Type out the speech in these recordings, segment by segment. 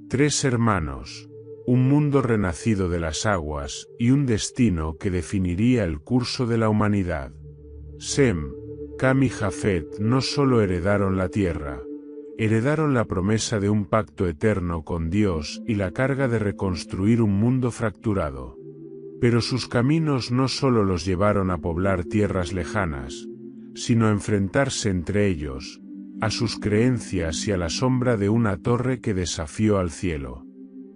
Tres hermanos, un mundo renacido de las aguas y un destino que definiría el curso de la humanidad. Sem, Cam y Jafet no solo heredaron la tierra, heredaron la promesa de un pacto eterno con Dios y la carga de reconstruir un mundo fracturado. Pero sus caminos no solo los llevaron a poblar tierras lejanas, sino a enfrentarse entre ellos, a sus creencias y a la sombra de una torre que desafió al cielo.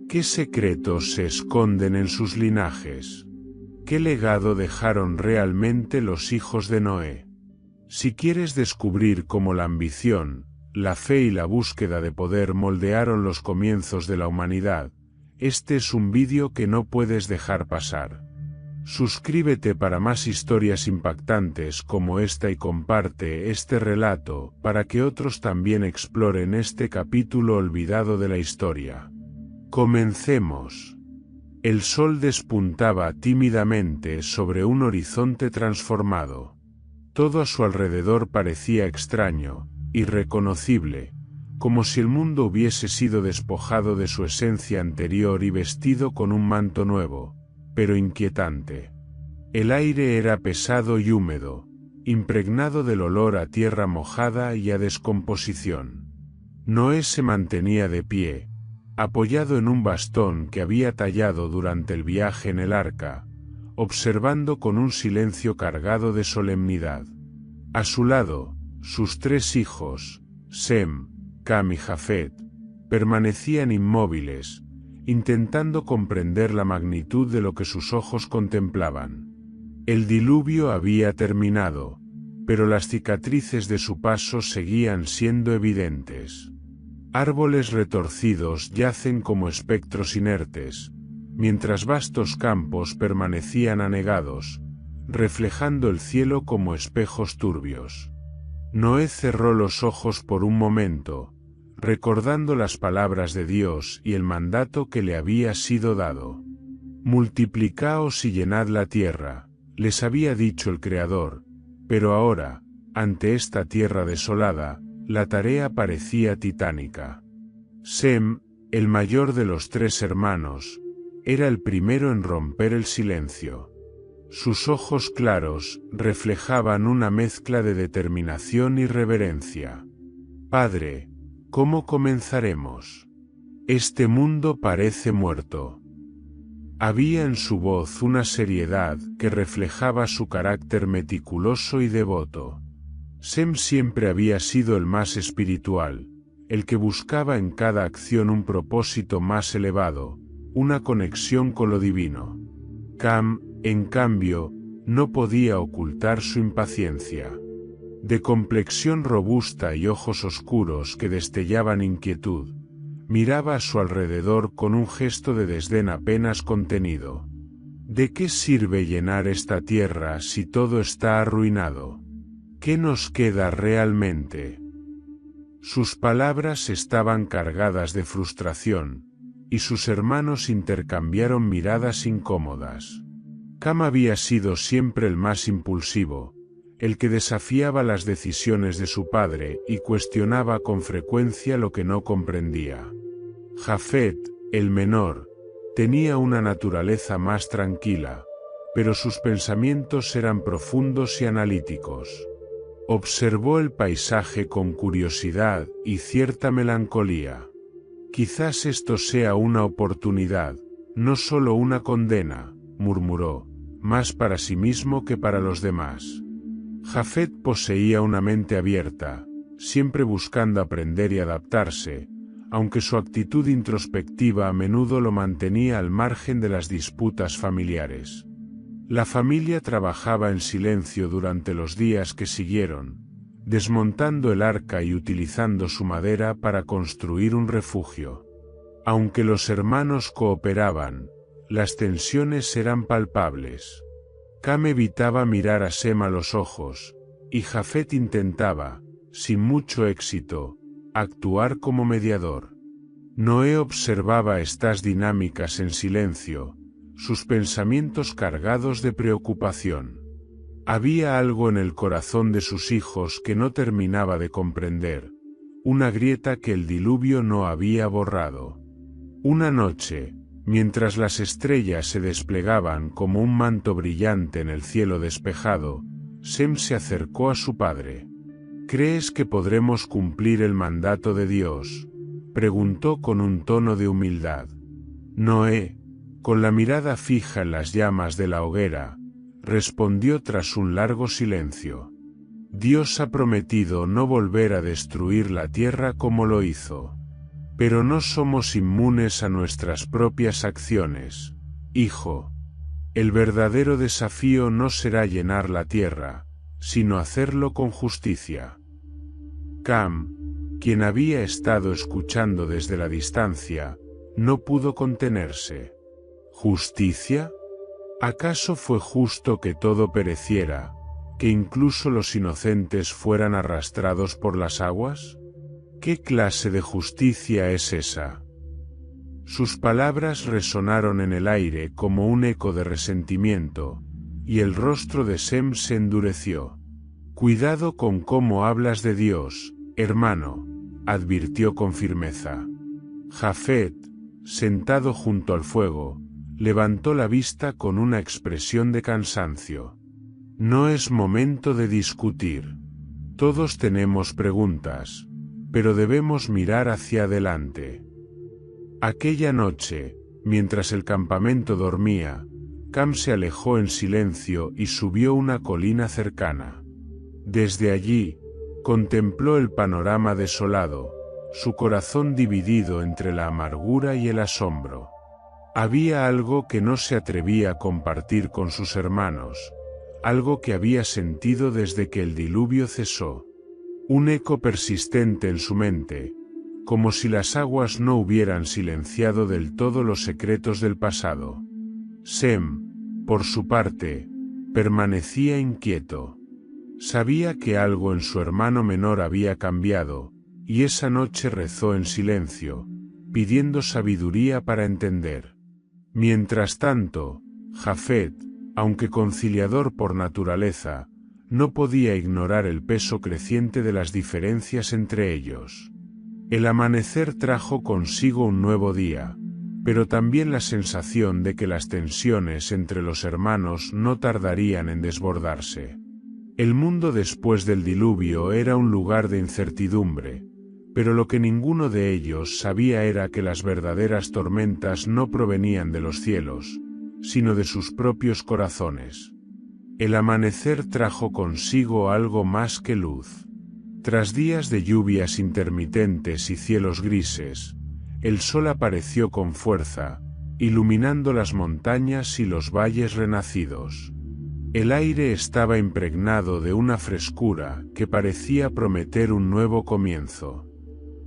¿Qué secretos se esconden en sus linajes? ¿Qué legado dejaron realmente los hijos de Noé? Si quieres descubrir cómo la ambición, la fe y la búsqueda de poder moldearon los comienzos de la humanidad, este es un vídeo que no puedes dejar pasar. Suscríbete para más historias impactantes como esta y comparte este relato para que otros también exploren este capítulo olvidado de la historia. Comencemos. El sol despuntaba tímidamente sobre un horizonte transformado. Todo a su alrededor parecía extraño, irreconocible, como si el mundo hubiese sido despojado de su esencia anterior y vestido con un manto nuevo, pero inquietante. El aire era pesado y húmedo, impregnado del olor a tierra mojada y a descomposición. Noé se mantenía de pie, apoyado en un bastón que había tallado durante el viaje en el arca, observando con un silencio cargado de solemnidad. A su lado, sus tres hijos, Sem, Cam y Jafet, permanecían inmóviles, intentando comprender la magnitud de lo que sus ojos contemplaban. El diluvio había terminado, pero las cicatrices de su paso seguían siendo evidentes. Árboles retorcidos yacen como espectros inertes, mientras vastos campos permanecían anegados, reflejando el cielo como espejos turbios. Noé cerró los ojos por un momento, recordando las palabras de Dios y el mandato que le había sido dado. Multiplicaos y llenad la tierra, les había dicho el Creador, pero ahora, ante esta tierra desolada, la tarea parecía titánica. Sem, el mayor de los tres hermanos, era el primero en romper el silencio. Sus ojos claros reflejaban una mezcla de determinación y reverencia. Padre, ¿cómo comenzaremos? Este mundo parece muerto. Había en su voz una seriedad que reflejaba su carácter meticuloso y devoto. Sem siempre había sido el más espiritual, el que buscaba en cada acción un propósito más elevado, una conexión con lo divino. Cam, en cambio, no podía ocultar su impaciencia. De complexión robusta y ojos oscuros que destellaban inquietud, miraba a su alrededor con un gesto de desdén apenas contenido. ¿De qué sirve llenar esta tierra si todo está arruinado? ¿Qué nos queda realmente? Sus palabras estaban cargadas de frustración, y sus hermanos intercambiaron miradas incómodas. Cam había sido siempre el más impulsivo, el que desafiaba las decisiones de su padre y cuestionaba con frecuencia lo que no comprendía. Jafet, el menor, tenía una naturaleza más tranquila, pero sus pensamientos eran profundos y analíticos. Observó el paisaje con curiosidad y cierta melancolía. Quizás esto sea una oportunidad, no solo una condena, murmuró, más para sí mismo que para los demás. Jafet poseía una mente abierta, siempre buscando aprender y adaptarse, aunque su actitud introspectiva a menudo lo mantenía al margen de las disputas familiares. La familia trabajaba en silencio durante los días que siguieron, desmontando el arca y utilizando su madera para construir un refugio. Aunque los hermanos cooperaban, las tensiones eran palpables. Cam evitaba mirar a Sem a los ojos, y Jafet intentaba, sin mucho éxito, actuar como mediador. Noé observaba estas dinámicas en silencio, sus pensamientos cargados de preocupación. Había algo en el corazón de sus hijos que no terminaba de comprender, una grieta que el diluvio no había borrado. Una noche, mientras las estrellas se desplegaban como un manto brillante en el cielo despejado, Sem se acercó a su padre. ¿Crees que podremos cumplir el mandato de Dios?, preguntó con un tono de humildad. Noé, con la mirada fija en las llamas de la hoguera, respondió tras un largo silencio. Dios ha prometido no volver a destruir la tierra como lo hizo. Pero no somos inmunes a nuestras propias acciones, hijo. El verdadero desafío no será llenar la tierra, sino hacerlo con justicia. Cam, quien había estado escuchando desde la distancia, no pudo contenerse. ¿Justicia? ¿Acaso fue justo que todo pereciera, que incluso los inocentes fueran arrastrados por las aguas? ¿Qué clase de justicia es esa? Sus palabras resonaron en el aire como un eco de resentimiento, y el rostro de Sem se endureció. Cuidado con cómo hablas de Dios, hermano, advirtió con firmeza. Jafet, sentado junto al fuego, levantó la vista con una expresión de cansancio. No es momento de discutir. Todos tenemos preguntas, pero debemos mirar hacia adelante. Aquella noche, mientras el campamento dormía, Cam se alejó en silencio y subió una colina cercana. Desde allí, contempló el panorama desolado, su corazón dividido entre la amargura y el asombro. Había algo que no se atrevía a compartir con sus hermanos, algo que había sentido desde que el diluvio cesó. Un eco persistente en su mente, como si las aguas no hubieran silenciado del todo los secretos del pasado. Sem, por su parte, permanecía inquieto. Sabía que algo en su hermano menor había cambiado, y esa noche rezó en silencio, pidiendo sabiduría para entender. Mientras tanto, Jafet, aunque conciliador por naturaleza, no podía ignorar el peso creciente de las diferencias entre ellos. El amanecer trajo consigo un nuevo día, pero también la sensación de que las tensiones entre los hermanos no tardarían en desbordarse. El mundo después del diluvio era un lugar de incertidumbre, pero lo que ninguno de ellos sabía era que las verdaderas tormentas no provenían de los cielos, sino de sus propios corazones. El amanecer trajo consigo algo más que luz. Tras días de lluvias intermitentes y cielos grises, el sol apareció con fuerza, iluminando las montañas y los valles renacidos. El aire estaba impregnado de una frescura que parecía prometer un nuevo comienzo.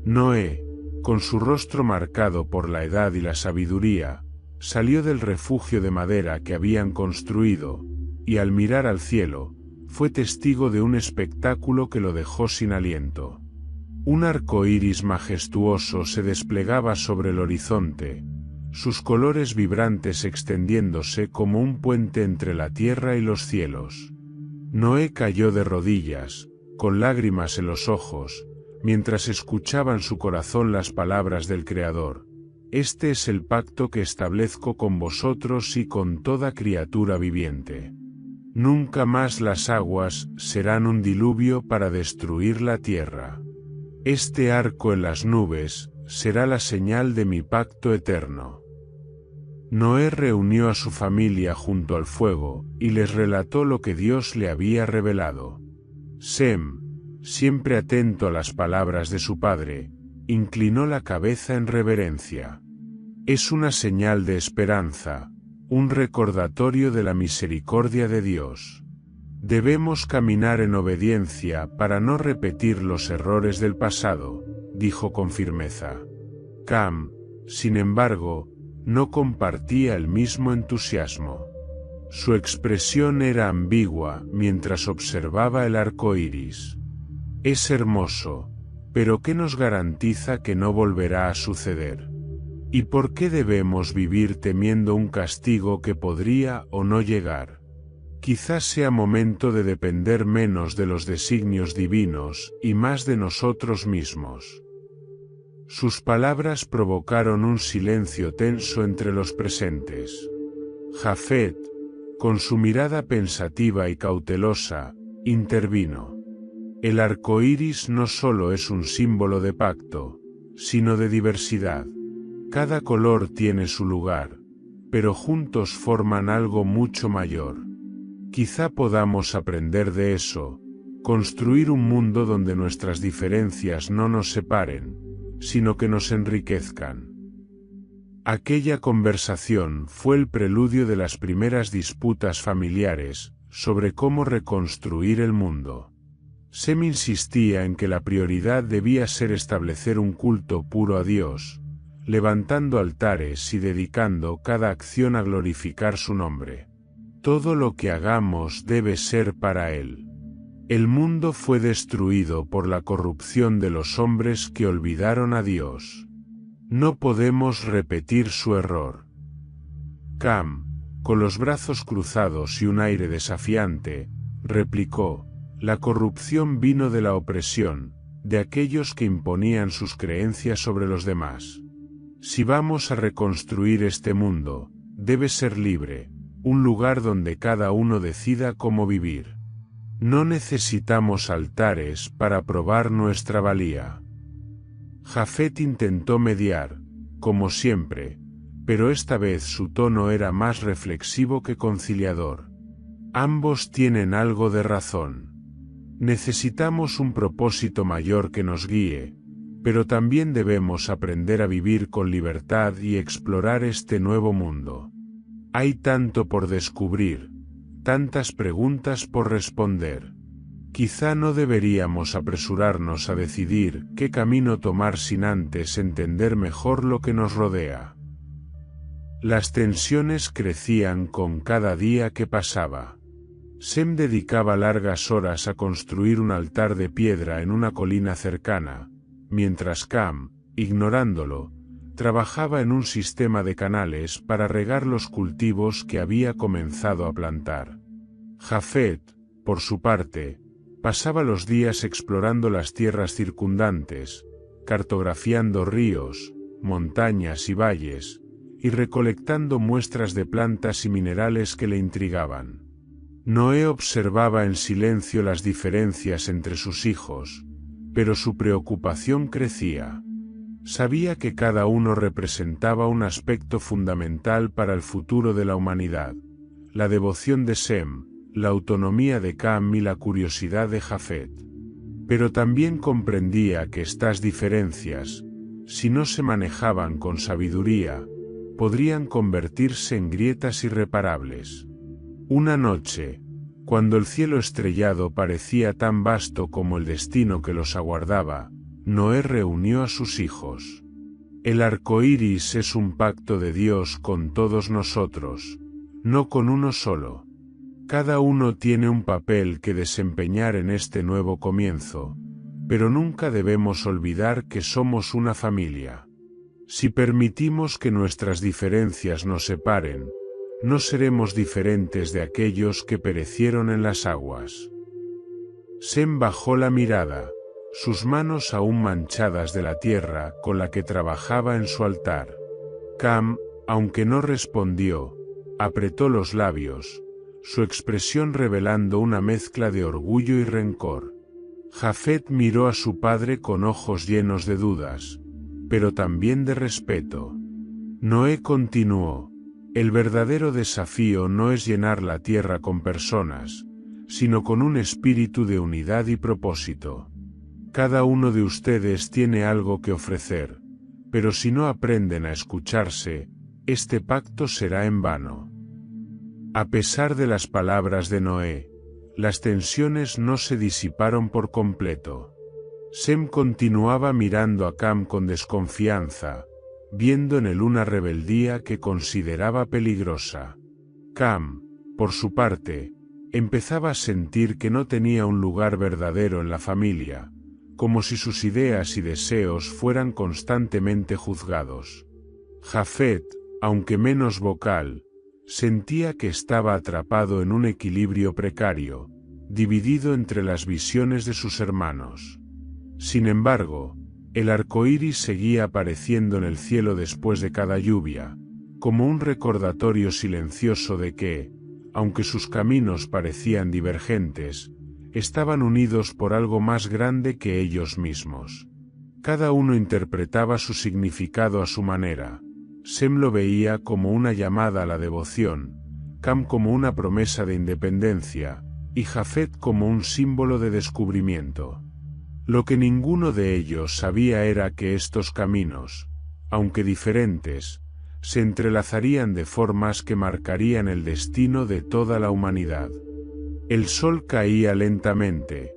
Noé, con su rostro marcado por la edad y la sabiduría, salió del refugio de madera que habían construido, y al mirar al cielo, fue testigo de un espectáculo que lo dejó sin aliento. Un arco iris majestuoso se desplegaba sobre el horizonte, sus colores vibrantes extendiéndose como un puente entre la tierra y los cielos. Noé cayó de rodillas, con lágrimas en los ojos, mientras escuchaba en su corazón las palabras del Creador. Este es el pacto que establezco con vosotros y con toda criatura viviente. Nunca más las aguas serán un diluvio para destruir la tierra. Este arco en las nubes será la señal de mi pacto eterno. Noé reunió a su familia junto al fuego y les relató lo que Dios le había revelado. Sem, siempre atento a las palabras de su padre, inclinó la cabeza en reverencia. Es una señal de esperanza, un recordatorio de la misericordia de Dios. Debemos caminar en obediencia para no repetir los errores del pasado, dijo con firmeza. Cam, sin embargo, no compartía el mismo entusiasmo. Su expresión era ambigua mientras observaba el arco iris. Es hermoso, pero ¿qué nos garantiza que no volverá a suceder? ¿Y por qué debemos vivir temiendo un castigo que podría o no llegar? Quizás sea momento de depender menos de los designios divinos y más de nosotros mismos. Sus palabras provocaron un silencio tenso entre los presentes. Jafet, con su mirada pensativa y cautelosa, intervino. El arco iris no solo es un símbolo de pacto, sino de diversidad. Cada color tiene su lugar, pero juntos forman algo mucho mayor. Quizá podamos aprender de eso, construir un mundo donde nuestras diferencias no nos separen, sino que nos enriquezcan. Aquella conversación fue el preludio de las primeras disputas familiares sobre cómo reconstruir el mundo. Sem insistía en que la prioridad debía ser establecer un culto puro a Dios, levantando altares y dedicando cada acción a glorificar su nombre. Todo lo que hagamos debe ser para Él. El mundo fue destruido por la corrupción de los hombres que olvidaron a Dios. No podemos repetir su error. Cam, con los brazos cruzados y un aire desafiante, replicó: la corrupción vino de la opresión, de aquellos que imponían sus creencias sobre los demás. Si vamos a reconstruir este mundo, debe ser libre, un lugar donde cada uno decida cómo vivir. No necesitamos altares para probar nuestra valía. Jafet intentó mediar, como siempre, pero esta vez su tono era más reflexivo que conciliador. Ambos tienen algo de razón. Necesitamos un propósito mayor que nos guíe, pero también debemos aprender a vivir con libertad y explorar este nuevo mundo. Hay tanto por descubrir, tantas preguntas por responder. Quizá no deberíamos apresurarnos a decidir qué camino tomar sin antes entender mejor lo que nos rodea. Las tensiones crecían con cada día que pasaba. Sem dedicaba largas horas a construir un altar de piedra en una colina cercana, mientras Cam, ignorándolo, trabajaba en un sistema de canales para regar los cultivos que había comenzado a plantar. Jafet, por su parte, pasaba los días explorando las tierras circundantes, cartografiando ríos, montañas y valles, y recolectando muestras de plantas y minerales que le intrigaban. Noé observaba en silencio las diferencias entre sus hijos, pero su preocupación crecía. Sabía que cada uno representaba un aspecto fundamental para el futuro de la humanidad: la devoción de Sem, la autonomía de Cam y la curiosidad de Jafet. Pero también comprendía que estas diferencias, si no se manejaban con sabiduría, podrían convertirse en grietas irreparables. Una noche, cuando el cielo estrellado parecía tan vasto como el destino que los aguardaba, Noé reunió a sus hijos. El arco iris es un pacto de Dios con todos nosotros, no con uno solo. Cada uno tiene un papel que desempeñar en este nuevo comienzo, pero nunca debemos olvidar que somos una familia. Si permitimos que nuestras diferencias nos separen, no seremos diferentes de aquellos que perecieron en las aguas. Sem bajó la mirada, sus manos aún manchadas de la tierra con la que trabajaba en su altar. Cam, aunque no respondió, apretó los labios, su expresión revelando una mezcla de orgullo y rencor. Jafet miró a su padre con ojos llenos de dudas, pero también de respeto. Noé continuó: el verdadero desafío no es llenar la tierra con personas, sino con un espíritu de unidad y propósito. Cada uno de ustedes tiene algo que ofrecer, pero si no aprenden a escucharse, este pacto será en vano. A pesar de las palabras de Noé, las tensiones no se disiparon por completo. Sem continuaba mirando a Cam con desconfianza, viendo en él una rebeldía que consideraba peligrosa. Cam, por su parte, empezaba a sentir que no tenía un lugar verdadero en la familia, como si sus ideas y deseos fueran constantemente juzgados. Jafet, aunque menos vocal, sentía que estaba atrapado en un equilibrio precario, dividido entre las visiones de sus hermanos. Sin embargo, El arco iris seguía apareciendo en el cielo después de cada lluvia, como un recordatorio silencioso de que, aunque sus caminos parecían divergentes, estaban unidos por algo más grande que ellos mismos. Cada uno interpretaba su significado a su manera. Sem lo veía como una llamada a la devoción, Cam como una promesa de independencia, y Jafet como un símbolo de descubrimiento. Lo que ninguno de ellos sabía era que estos caminos, aunque diferentes, se entrelazarían de formas que marcarían el destino de toda la humanidad. El sol caía lentamente,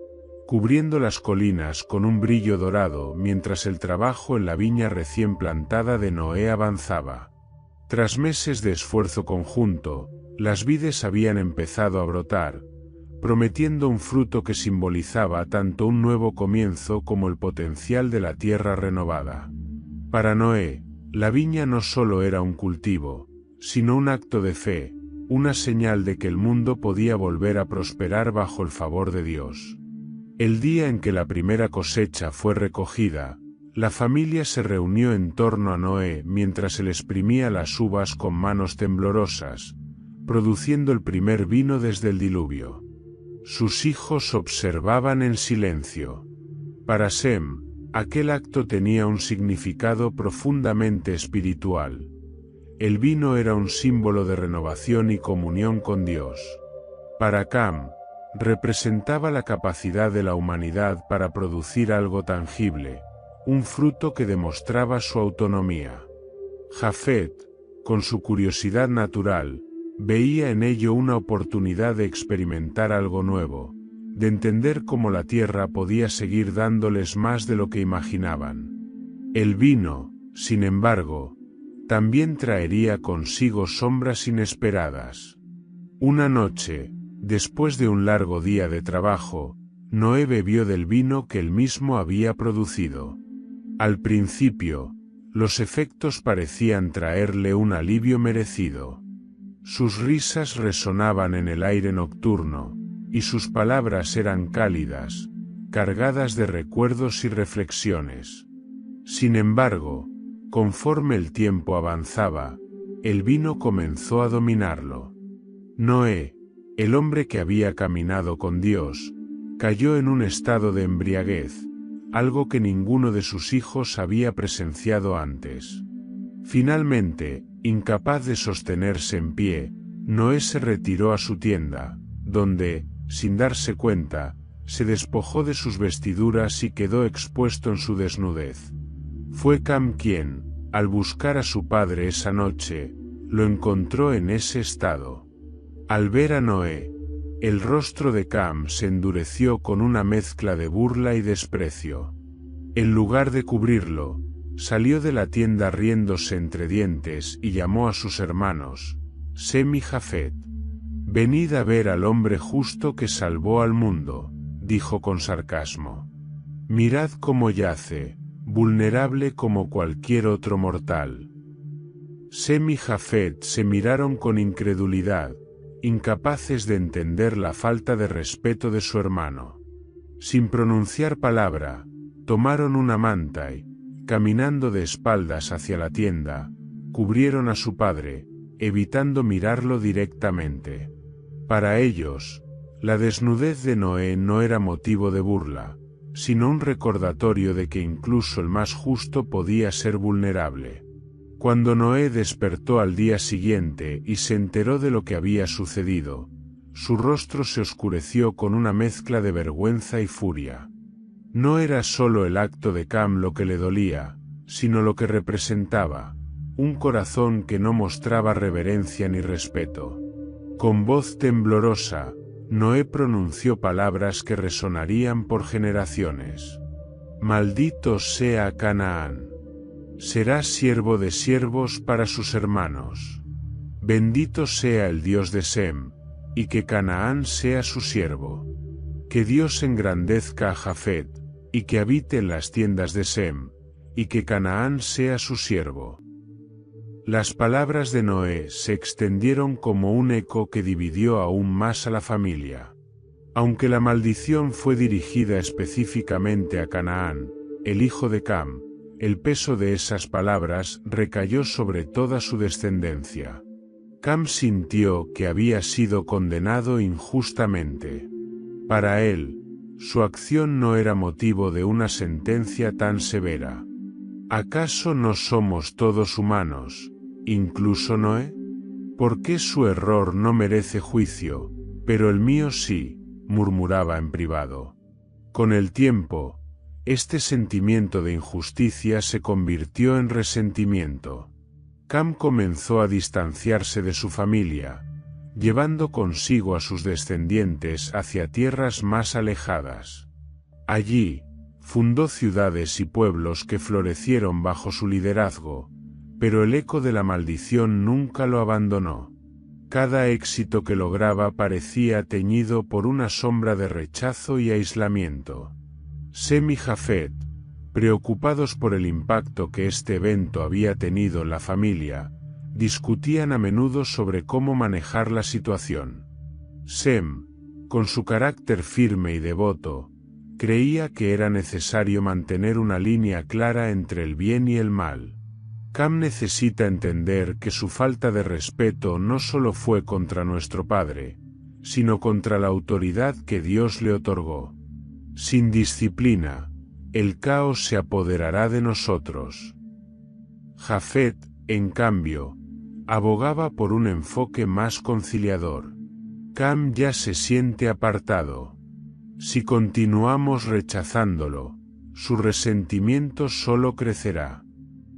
cubriendo las colinas con un brillo dorado mientras el trabajo en la viña recién plantada de Noé avanzaba. Tras meses de esfuerzo conjunto, las vides habían empezado a brotar, prometiendo un fruto que simbolizaba tanto un nuevo comienzo como el potencial de la tierra renovada. Para Noé, la viña no solo era un cultivo, sino un acto de fe, una señal de que el mundo podía volver a prosperar bajo el favor de Dios. El día en que la primera cosecha fue recogida, la familia se reunió en torno a Noé mientras él exprimía las uvas con manos temblorosas, produciendo el primer vino desde el diluvio. Sus hijos observaban en silencio. Para Sem, aquel acto tenía un significado profundamente espiritual. El vino era un símbolo de renovación y comunión con Dios. Para Cam, representaba la capacidad de la humanidad para producir algo tangible, un fruto que demostraba su autonomía. Jafet, con su curiosidad natural, veía en ello una oportunidad de experimentar algo nuevo, de entender cómo la tierra podía seguir dándoles más de lo que imaginaban. El vino, sin embargo, también traería consigo sombras inesperadas. Una noche, después de un largo día de trabajo, Noé bebió del vino que él mismo había producido. Al principio, los efectos parecían traerle un alivio merecido. Sus risas resonaban en el aire nocturno, y sus palabras eran cálidas, cargadas de recuerdos y reflexiones. Sin embargo, conforme el tiempo avanzaba, el vino comenzó a dominarlo. Noé, el hombre que había caminado con Dios, cayó en un estado de embriaguez, algo que ninguno de sus hijos había presenciado antes. Finalmente, incapaz de sostenerse en pie, Noé se retiró a su tienda, donde, sin darse cuenta, se despojó de sus vestiduras y quedó expuesto en su desnudez. Fue Cam quien, al buscar a su padre esa noche, lo encontró en ese estado. Al ver a Noé, el rostro de Cam se endureció con una mezcla de burla y desprecio. En lugar de cubrirlo, salió de la tienda riéndose entre dientes y llamó a sus hermanos, Sem y Jafet. «Venid a ver al hombre justo que salvó al mundo», dijo con sarcasmo. «Mirad cómo yace, vulnerable como cualquier otro mortal». Sem y Jafet se miraron con incredulidad, incapaces de entender la falta de respeto de su hermano. Sin pronunciar palabra, tomaron una manta y, caminando de espaldas hacia la tienda, cubrieron a su padre, evitando mirarlo directamente. Para ellos, la desnudez de Noé no era motivo de burla, sino un recordatorio de que incluso el más justo podía ser vulnerable. Cuando Noé despertó al día siguiente y se enteró de lo que había sucedido, su rostro se oscureció con una mezcla de vergüenza y furia. No era solo el acto de Cam lo que le dolía, sino lo que representaba, un corazón que no mostraba reverencia ni respeto. Con voz temblorosa, Noé pronunció palabras que resonarían por generaciones. «Maldito sea Canaán. Será siervo de siervos para sus hermanos. Bendito sea el Dios de Sem, y que Canaán sea su siervo. Que Dios engrandezca a Jafet, y que habite en las tiendas de Sem, y que Canaán sea su siervo». Las palabras de Noé se extendieron como un eco que dividió aún más a la familia. Aunque la maldición fue dirigida específicamente a Canaán, el hijo de Cam, el peso de esas palabras recayó sobre toda su descendencia. Cam sintió que había sido condenado injustamente. Para él, su acción no era motivo de una sentencia tan severa. ¿Acaso no somos todos humanos, incluso Noé? ¿Por qué su error no merece juicio, pero el mío sí?, murmuraba en privado. Con el tiempo, este sentimiento de injusticia se convirtió en resentimiento. Cam comenzó a distanciarse de su familia, llevando consigo a sus descendientes hacia tierras más alejadas. Allí, fundó ciudades y pueblos que florecieron bajo su liderazgo, pero el eco de la maldición nunca lo abandonó. Cada éxito que lograba parecía teñido por una sombra de rechazo y aislamiento. Sem y Jafet, preocupados por el impacto que este evento había tenido en la familia, discutían a menudo sobre cómo manejar la situación. Sem, con su carácter firme y devoto, creía que era necesario mantener una línea clara entre el bien y el mal. Cam necesita entender que su falta de respeto no solo fue contra nuestro padre, sino contra la autoridad que Dios le otorgó. Sin disciplina, el caos se apoderará de nosotros. Jafet, en cambio, abogaba por un enfoque más conciliador. Cam ya se siente apartado. Si continuamos rechazándolo, su resentimiento solo crecerá.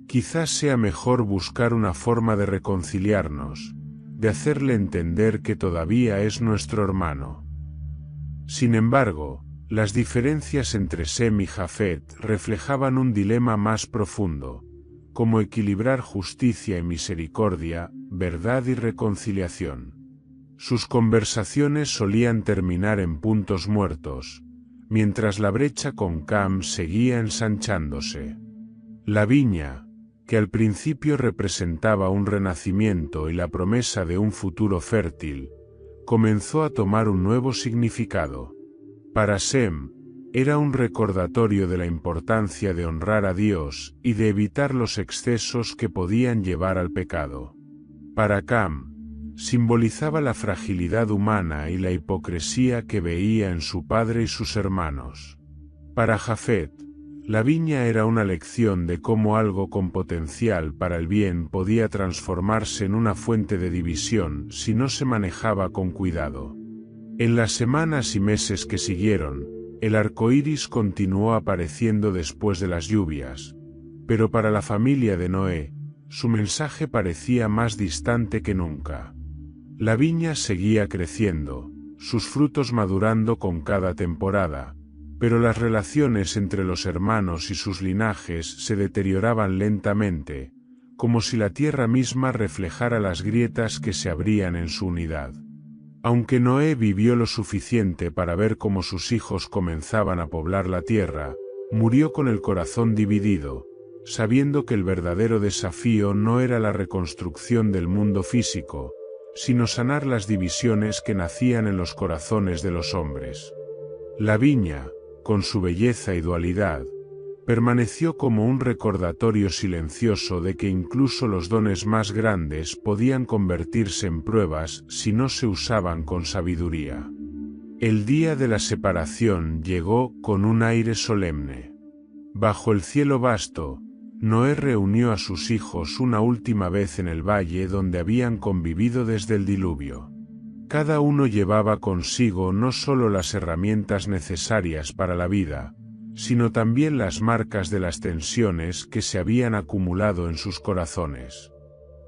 Quizás sea mejor buscar una forma de reconciliarnos, de hacerle entender que todavía es nuestro hermano. Sin embargo, las diferencias entre Sem y Jafet reflejaban un dilema más profundo: cómo equilibrar justicia y misericordia, verdad y reconciliación. Sus conversaciones solían terminar en puntos muertos, mientras la brecha con Cam seguía ensanchándose. La viña, que al principio representaba un renacimiento y la promesa de un futuro fértil, comenzó a tomar un nuevo significado. Para Sem, era un recordatorio de la importancia de honrar a Dios y de evitar los excesos que podían llevar al pecado. Para Cam, simbolizaba la fragilidad humana y la hipocresía que veía en su padre y sus hermanos. Para Jafet, la viña era una lección de cómo algo con potencial para el bien podía transformarse en una fuente de división si no se manejaba con cuidado. En las semanas y meses que siguieron, el arco iris continuó apareciendo después de las lluvias, pero para la familia de Noé, su mensaje parecía más distante que nunca. La viña seguía creciendo, sus frutos madurando con cada temporada, pero las relaciones entre los hermanos y sus linajes se deterioraban lentamente, como si la tierra misma reflejara las grietas que se abrían en su unidad. Aunque Noé vivió lo suficiente para ver cómo sus hijos comenzaban a poblar la tierra, murió con el corazón dividido, sabiendo que el verdadero desafío no era la reconstrucción del mundo físico, sino sanar las divisiones que nacían en los corazones de los hombres. La viña, con su belleza y dualidad, permaneció como un recordatorio silencioso de que incluso los dones más grandes podían convertirse en pruebas si no se usaban con sabiduría. El día de la separación llegó con un aire solemne. Bajo el cielo vasto, Noé reunió a sus hijos una última vez en el valle donde habían convivido desde el diluvio. Cada uno llevaba consigo no solo las herramientas necesarias para la vida, sino también las marcas de las tensiones que se habían acumulado en sus corazones.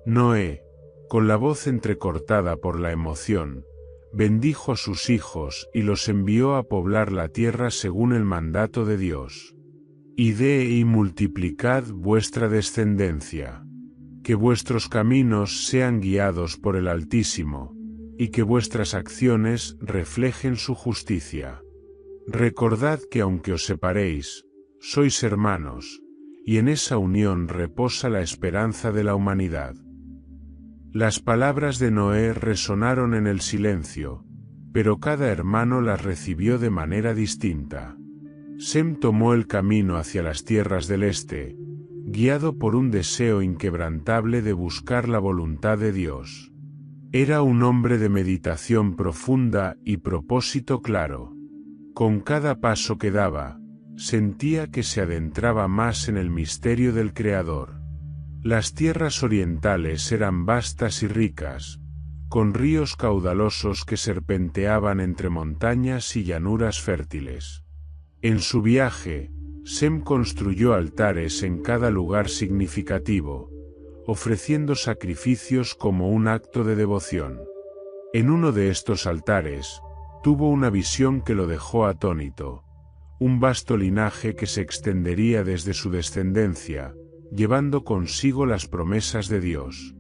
Noé, con la voz entrecortada por la emoción, bendijo a sus hijos y los envió a poblar la tierra según el mandato de Dios. Id y multiplicad vuestra descendencia. Que vuestros caminos sean guiados por el Altísimo, y que vuestras acciones reflejen su justicia. Recordad que aunque os separéis, sois hermanos, y en esa unión reposa la esperanza de la humanidad. Las palabras de Noé resonaron en el silencio, pero cada hermano las recibió de manera distinta. Sem tomó el camino hacia las tierras del este, guiado por un deseo inquebrantable de buscar la voluntad de Dios. Era un hombre de meditación profunda y propósito claro. Con cada paso que daba, sentía que se adentraba más en el misterio del Creador. Las tierras orientales eran vastas y ricas, con ríos caudalosos que serpenteaban entre montañas y llanuras fértiles. En su viaje, Sem construyó altares en cada lugar significativo, ofreciendo sacrificios como un acto de devoción. En uno de estos altares, tuvo una visión que lo dejó atónito, un vasto linaje que se extendería desde su descendencia, llevando consigo las promesas de Dios.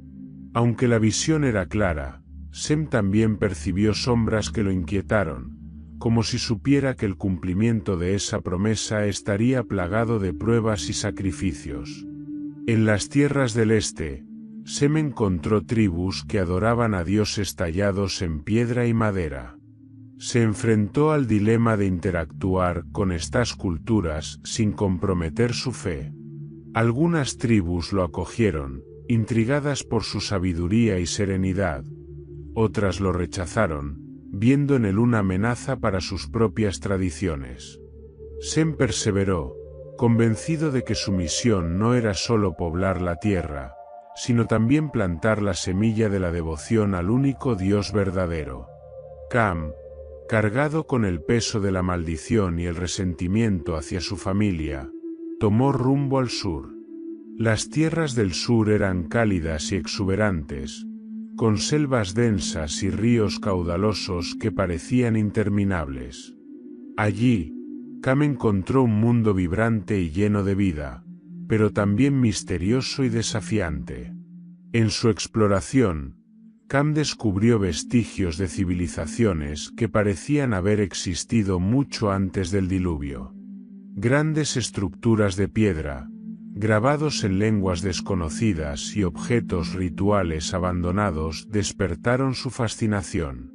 Aunque la visión era clara, Sem también percibió sombras que lo inquietaron, como si supiera que el cumplimiento de esa promesa estaría plagado de pruebas y sacrificios. En las tierras del este, Sem encontró tribus que adoraban a dioses tallados en piedra y madera. Se enfrentó al dilema de interactuar con estas culturas sin comprometer su fe. Algunas tribus lo acogieron, intrigadas por su sabiduría y serenidad. Otras lo rechazaron, viendo en él una amenaza para sus propias tradiciones. Sem perseveró, convencido de que su misión no era solo poblar la tierra, sino también plantar la semilla de la devoción al único Dios verdadero. Cam, cargado con el peso de la maldición y el resentimiento hacia su familia, tomó rumbo al sur. Las tierras del sur eran cálidas y exuberantes, con selvas densas y ríos caudalosos que parecían interminables. Allí, Cam encontró un mundo vibrante y lleno de vida, pero también misterioso y desafiante. En su exploración, Cam descubrió vestigios de civilizaciones que parecían haber existido mucho antes del diluvio. Grandes estructuras de piedra, grabados en lenguas desconocidas y objetos rituales abandonados despertaron su fascinación.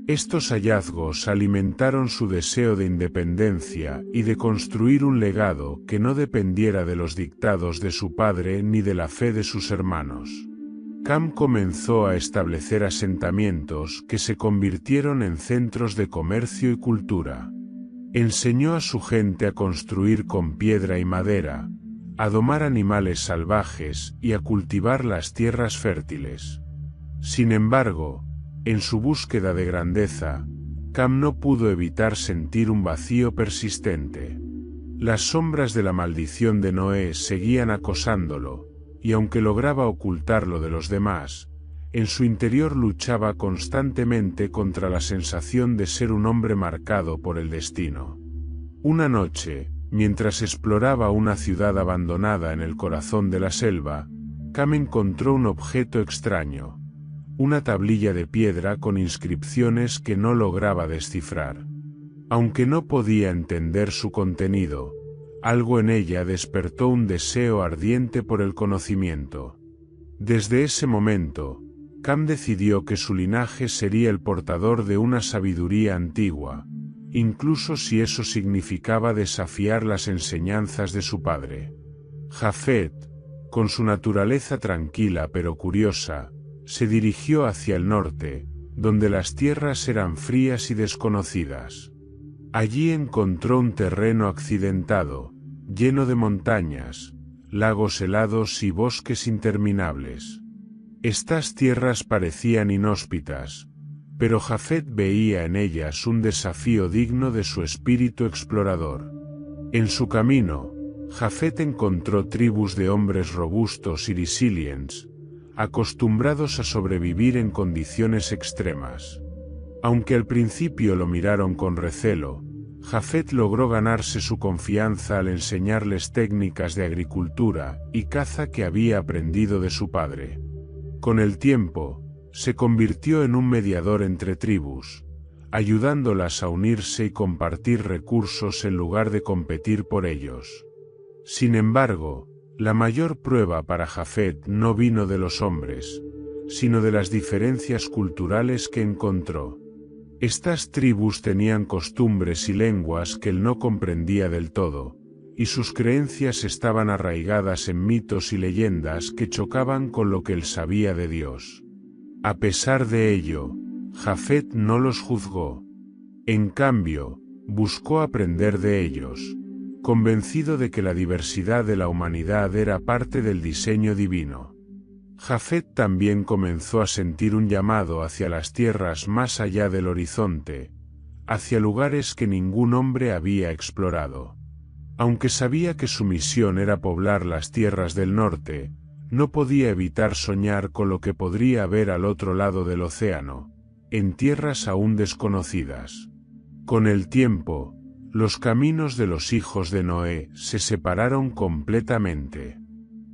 Estos hallazgos alimentaron su deseo de independencia y de construir un legado que no dependiera de los dictados de su padre ni de la fe de sus hermanos. Cam comenzó a establecer asentamientos que se convirtieron en centros de comercio y cultura. Enseñó a su gente a construir con piedra y madera, a domar animales salvajes y a cultivar las tierras fértiles. Sin embargo, en su búsqueda de grandeza, Cam no pudo evitar sentir un vacío persistente. Las sombras de la maldición de Noé seguían acosándolo, y aunque lograba ocultarlo de los demás, en su interior luchaba constantemente contra la sensación de ser un hombre marcado por el destino. Una noche, mientras exploraba una ciudad abandonada en el corazón de la selva, Cam encontró un objeto extraño, una tablilla de piedra con inscripciones que no lograba descifrar. Aunque no podía entender su contenido, algo en ella despertó un deseo ardiente por el conocimiento. Desde ese momento, Cam decidió que su linaje sería el portador de una sabiduría antigua, incluso si eso significaba desafiar las enseñanzas de su padre. Jafet, con su naturaleza tranquila pero curiosa, se dirigió hacia el norte, donde las tierras eran frías y desconocidas. Allí encontró un terreno accidentado, lleno de montañas, lagos helados y bosques interminables. Estas tierras parecían inhóspitas, pero Jafet veía en ellas un desafío digno de su espíritu explorador. En su camino, Jafet encontró tribus de hombres robustos y resilientes, acostumbrados a sobrevivir en condiciones extremas. Aunque al principio lo miraron con recelo, Jafet logró ganarse su confianza al enseñarles técnicas de agricultura y caza que había aprendido de su padre. Con el tiempo, se convirtió en un mediador entre tribus, ayudándolas a unirse y compartir recursos en lugar de competir por ellos. Sin embargo, la mayor prueba para Jafet no vino de los hombres, sino de las diferencias culturales que encontró. Estas tribus tenían costumbres y lenguas que él no comprendía del todo, y sus creencias estaban arraigadas en mitos y leyendas que chocaban con lo que él sabía de Dios. A pesar de ello, Jafet no los juzgó. En cambio, buscó aprender de ellos, convencido de que la diversidad de la humanidad era parte del diseño divino. Jafet también comenzó a sentir un llamado hacia las tierras más allá del horizonte, hacia lugares que ningún hombre había explorado. Aunque sabía que su misión era poblar las tierras del norte, no podía evitar soñar con lo que podría haber al otro lado del océano, en tierras aún desconocidas. Con el tiempo, los caminos de los hijos de Noé se separaron completamente.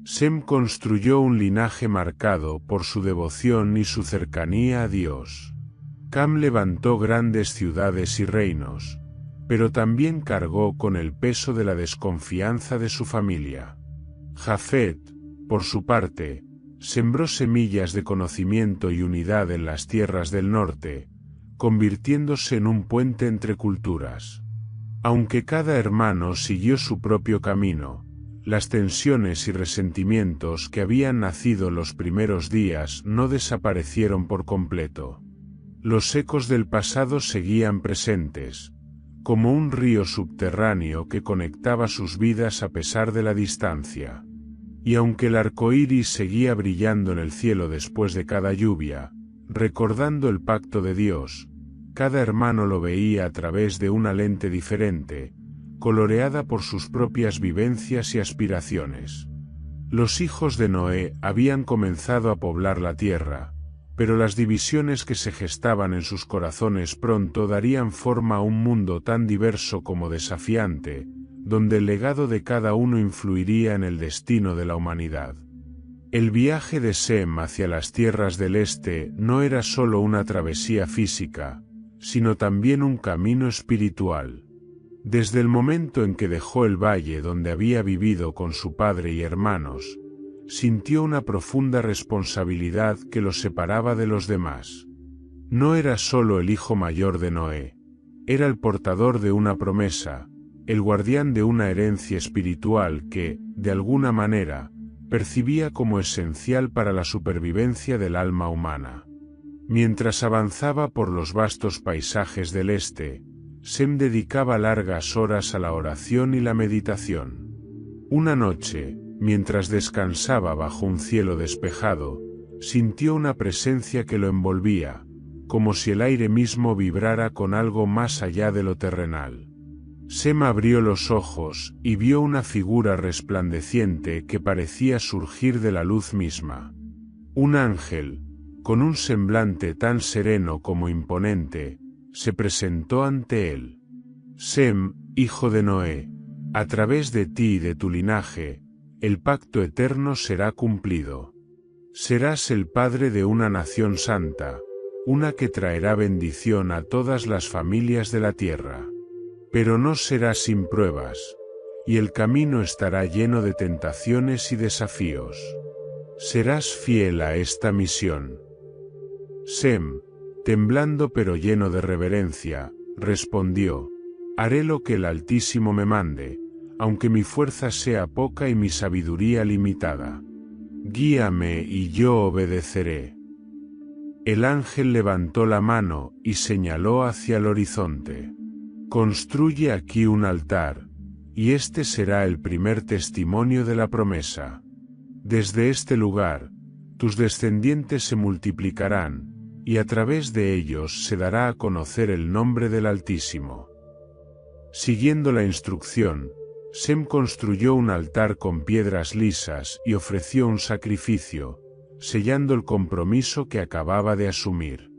Sem construyó un linaje marcado por su devoción y su cercanía a Dios. Cam levantó grandes ciudades y reinos, pero también cargó con el peso de la desconfianza de su familia. Jafet, por su parte, sembró semillas de conocimiento y unidad en las tierras del norte, convirtiéndose en un puente entre culturas. Aunque cada hermano siguió su propio camino, las tensiones y resentimientos que habían nacido los primeros días no desaparecieron por completo. Los ecos del pasado seguían presentes, como un río subterráneo que conectaba sus vidas a pesar de la distancia. Y aunque el arco iris seguía brillando en el cielo después de cada lluvia, recordando el pacto de Dios, cada hermano lo veía a través de una lente diferente, coloreada por sus propias vivencias y aspiraciones. Los hijos de Noé habían comenzado a poblar la tierra, pero las divisiones que se gestaban en sus corazones pronto darían forma a un mundo tan diverso como desafiante, donde el legado de cada uno influiría en el destino de la humanidad. El viaje de Sem hacia las tierras del este no era solo una travesía física, sino también un camino espiritual. Desde el momento en que dejó el valle donde había vivido con su padre y hermanos, sintió una profunda responsabilidad que lo separaba de los demás. No era solo el hijo mayor de Noé, era el portador de una promesa, el guardián de una herencia espiritual que, de alguna manera, percibía como esencial para la supervivencia del alma humana. Mientras avanzaba por los vastos paisajes del este, Sem dedicaba largas horas a la oración y la meditación. Una noche, mientras descansaba bajo un cielo despejado, sintió una presencia que lo envolvía, como si el aire mismo vibrara con algo más allá de lo terrenal. Sem abrió los ojos y vio una figura resplandeciente que parecía surgir de la luz misma. Un ángel, con un semblante tan sereno como imponente, se presentó ante él. Sem, hijo de Noé, a través de ti y de tu linaje, el pacto eterno será cumplido. Serás el padre de una nación santa, una que traerá bendición a todas las familias de la tierra. Pero no será sin pruebas, y el camino estará lleno de tentaciones y desafíos. Serás fiel a esta misión. Sem, temblando pero lleno de reverencia, respondió: haré lo que el Altísimo me mande, aunque mi fuerza sea poca y mi sabiduría limitada. Guíame y yo obedeceré. El ángel levantó la mano y señaló hacia el horizonte. Construye aquí un altar, y este será el primer testimonio de la promesa. Desde este lugar, tus descendientes se multiplicarán, y a través de ellos se dará a conocer el nombre del Altísimo. Siguiendo la instrucción, Sem construyó un altar con piedras lisas y ofreció un sacrificio, sellando el compromiso que acababa de asumir.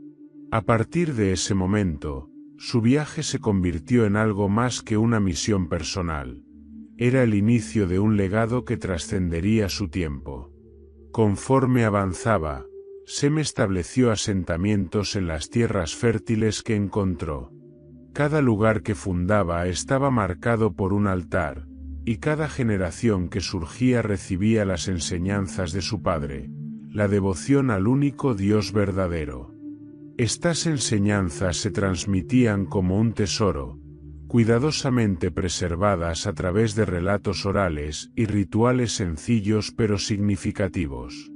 A partir de ese momento, su viaje se convirtió en algo más que una misión personal. Era el inicio de un legado que trascendería su tiempo. Conforme avanzaba, Sem estableció asentamientos en las tierras fértiles que encontró. Cada lugar que fundaba estaba marcado por un altar, y cada generación que surgía recibía las enseñanzas de su padre, la devoción al único Dios verdadero. Estas enseñanzas se transmitían como un tesoro, cuidadosamente preservadas a través de relatos orales y rituales sencillos pero significativos.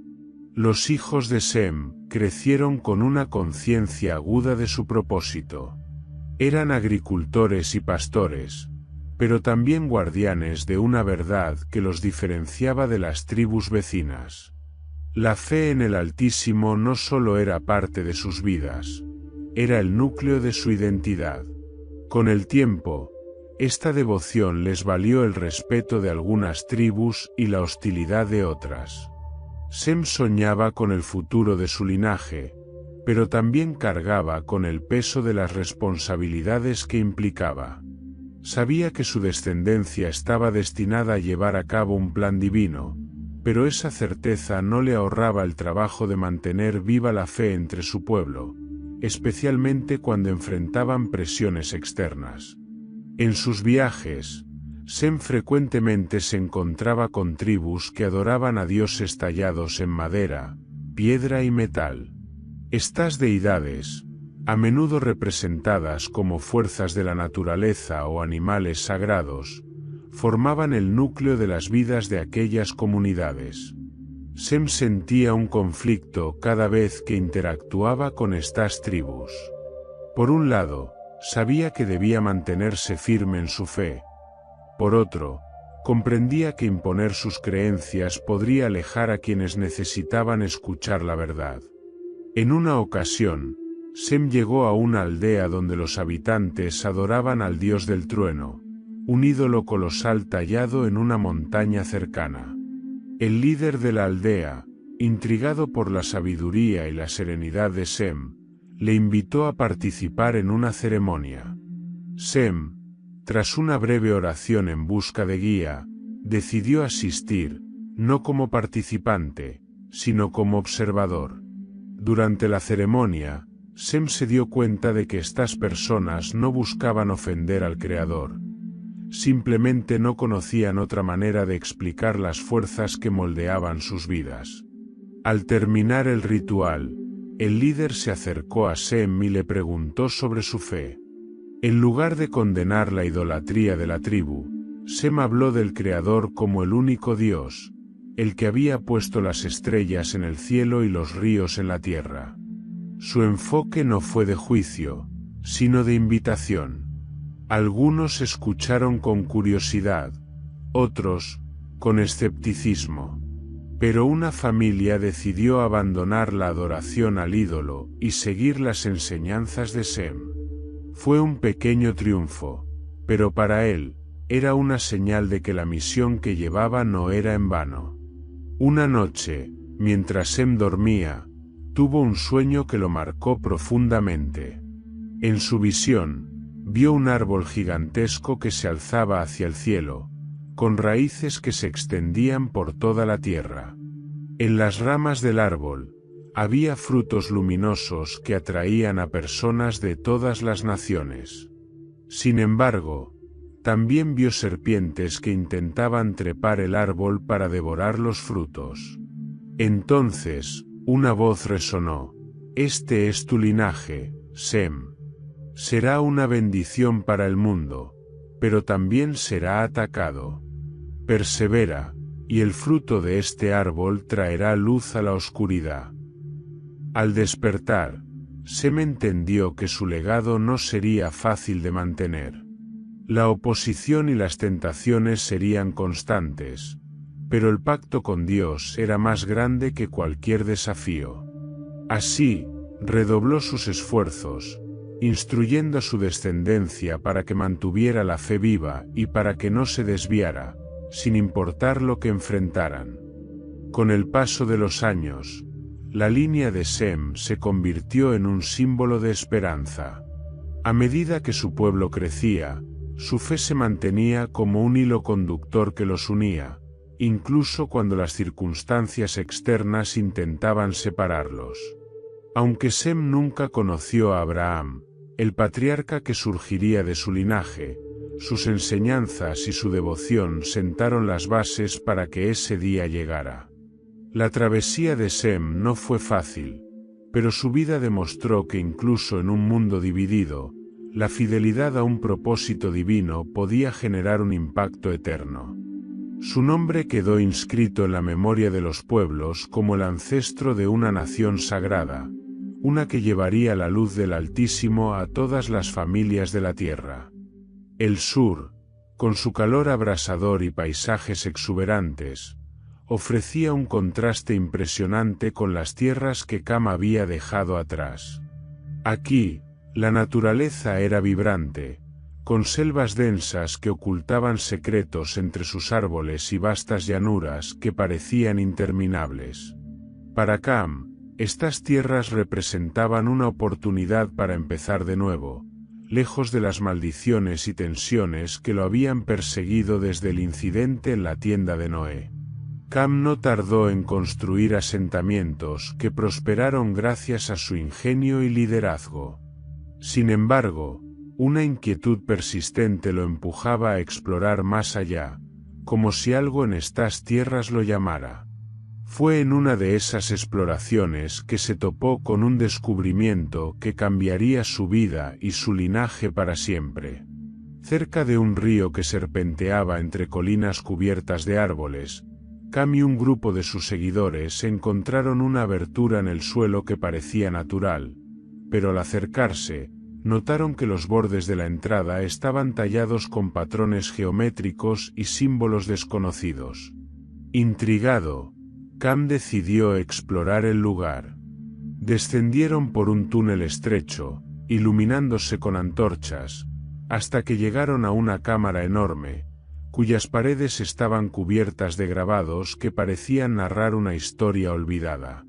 Los hijos de Sem crecieron con una conciencia aguda de su propósito. Eran agricultores y pastores, pero también guardianes de una verdad que los diferenciaba de las tribus vecinas. La fe en el Altísimo no solo era parte de sus vidas, era el núcleo de su identidad. Con el tiempo, esta devoción les valió el respeto de algunas tribus y la hostilidad de otras. Sem soñaba con el futuro de su linaje, pero también cargaba con el peso de las responsabilidades que implicaba. Sabía que su descendencia estaba destinada a llevar a cabo un plan divino, pero esa certeza no le ahorraba el trabajo de mantener viva la fe entre su pueblo, especialmente cuando enfrentaban presiones externas. En sus viajes, Sem frecuentemente se encontraba con tribus que adoraban a dioses tallados en madera, piedra y metal. Estas deidades, a menudo representadas como fuerzas de la naturaleza o animales sagrados, formaban el núcleo de las vidas de aquellas comunidades. Sem sentía un conflicto cada vez que interactuaba con estas tribus. Por un lado, sabía que debía mantenerse firme en su fe. Por otro, comprendía que imponer sus creencias podría alejar a quienes necesitaban escuchar la verdad. En una ocasión, Sem llegó a una aldea donde los habitantes adoraban al dios del trueno, un ídolo colosal tallado en una montaña cercana. El líder de la aldea, intrigado por la sabiduría y la serenidad de Sem, le invitó a participar en una ceremonia. Sem, tras una breve oración en busca de guía, decidió asistir, no como participante, sino como observador. Durante la ceremonia, Sem se dio cuenta de que estas personas no buscaban ofender al Creador. Simplemente no conocían otra manera de explicar las fuerzas que moldeaban sus vidas. Al terminar el ritual, el líder se acercó a Sem y le preguntó sobre su fe. En lugar de condenar la idolatría de la tribu, Sem habló del Creador como el único Dios, el que había puesto las estrellas en el cielo y los ríos en la tierra. Su enfoque no fue de juicio, sino de invitación. Algunos escucharon con curiosidad, otros, con escepticismo. Pero una familia decidió abandonar la adoración al ídolo y seguir las enseñanzas de Sem. Fue un pequeño triunfo, pero para él, era una señal de que la misión que llevaba no era en vano. Una noche, mientras Sem dormía, tuvo un sueño que lo marcó profundamente. En su visión, vio un árbol gigantesco que se alzaba hacia el cielo, con raíces que se extendían por toda la tierra. En las ramas del árbol, había frutos luminosos que atraían a personas de todas las naciones. Sin embargo, también vio serpientes que intentaban trepar el árbol para devorar los frutos. Entonces, una voz resonó: «Este es tu linaje, Sem. Será una bendición para el mundo, pero también será atacado. Persevera, y el fruto de este árbol traerá luz a la oscuridad». Al despertar, Sem entendió que su legado no sería fácil de mantener. La oposición y las tentaciones serían constantes, pero el pacto con Dios era más grande que cualquier desafío. Así, redobló sus esfuerzos, instruyendo a su descendencia para que mantuviera la fe viva y para que no se desviara, sin importar lo que enfrentaran. Con el paso de los años, la línea de Sem se convirtió en un símbolo de esperanza. A medida que su pueblo crecía, su fe se mantenía como un hilo conductor que los unía, incluso cuando las circunstancias externas intentaban separarlos. Aunque Sem nunca conoció a Abraham, el patriarca que surgiría de su linaje, sus enseñanzas y su devoción sentaron las bases para que ese día llegara. La travesía de Sem no fue fácil. pero su vida demostró que incluso en un mundo dividido, la fidelidad a un propósito divino podía generar un impacto eterno. Su nombre quedó inscrito en la memoria de los pueblos como el ancestro de una nación sagrada, una que llevaría la luz del Altísimo a todas las familias de la tierra. El sur, con su calor abrasador y paisajes exuberantes, ofrecía un contraste impresionante con las tierras que Cam había dejado atrás. Aquí, la naturaleza era vibrante, con selvas densas que ocultaban secretos entre sus árboles y vastas llanuras que parecían interminables. Para Cam, estas tierras representaban una oportunidad para empezar de nuevo, lejos de las maldiciones y tensiones que lo habían perseguido desde el incidente en la tienda de Noé. Cam no tardó en construir asentamientos que prosperaron gracias a su ingenio y liderazgo. Sin embargo, una inquietud persistente lo empujaba a explorar más allá, como si algo en estas tierras lo llamara. Fue en una de esas exploraciones que se topó con un descubrimiento que cambiaría su vida y su linaje para siempre. Cerca de un río que serpenteaba entre colinas cubiertas de árboles, Cam y un grupo de sus seguidores encontraron una abertura en el suelo que parecía natural, pero al acercarse, notaron que los bordes de la entrada estaban tallados con patrones geométricos y símbolos desconocidos. Intrigado, Cam decidió explorar el lugar. Descendieron por un túnel estrecho, iluminándose con antorchas, hasta que llegaron a una cámara enorme, cuyas paredes estaban cubiertas de grabados que parecían narrar una historia olvidada.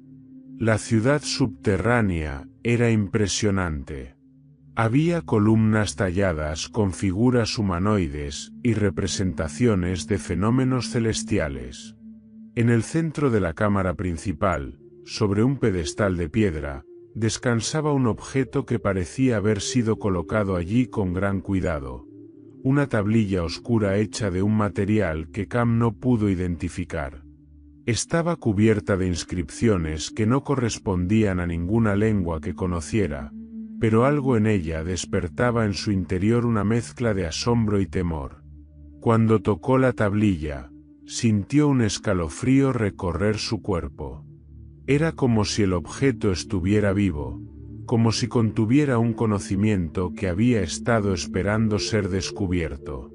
La ciudad subterránea era impresionante. Había columnas talladas con figuras humanoides y representaciones de fenómenos celestiales. En el centro de la cámara principal, sobre un pedestal de piedra, descansaba un objeto que parecía haber sido colocado allí con gran cuidado. Una tablilla oscura hecha de un material que Cam no pudo identificar. Estaba cubierta de inscripciones que no correspondían a ninguna lengua que conociera, pero algo en ella despertaba en su interior una mezcla de asombro y temor. Cuando tocó la tablilla, sintió un escalofrío recorrer su cuerpo. Era como si el objeto estuviera vivo, como si contuviera un conocimiento que había estado esperando ser descubierto.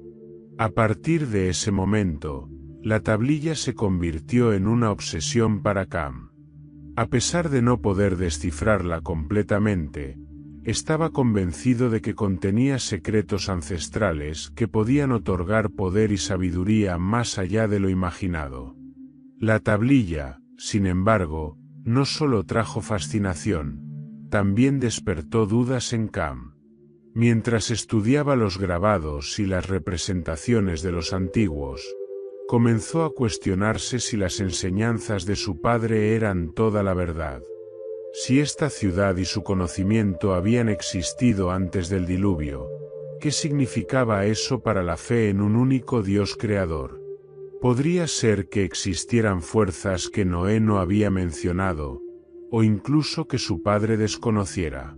A partir de ese momento, la tablilla se convirtió en una obsesión para Cam. A pesar de no poder descifrarla completamente, estaba convencido de que contenía secretos ancestrales que podían otorgar poder y sabiduría más allá de lo imaginado. La tablilla, sin embargo, no solo trajo fascinación, también despertó dudas en Cam. Mientras estudiaba los grabados y las representaciones de los antiguos, comenzó a cuestionarse si las enseñanzas de su padre eran toda la verdad. Si esta ciudad y su conocimiento habían existido antes del diluvio, ¿qué significaba eso para la fe en un único Dios creador? ¿Podría ser que existieran fuerzas que Noé no había mencionado, o incluso que su padre desconociera?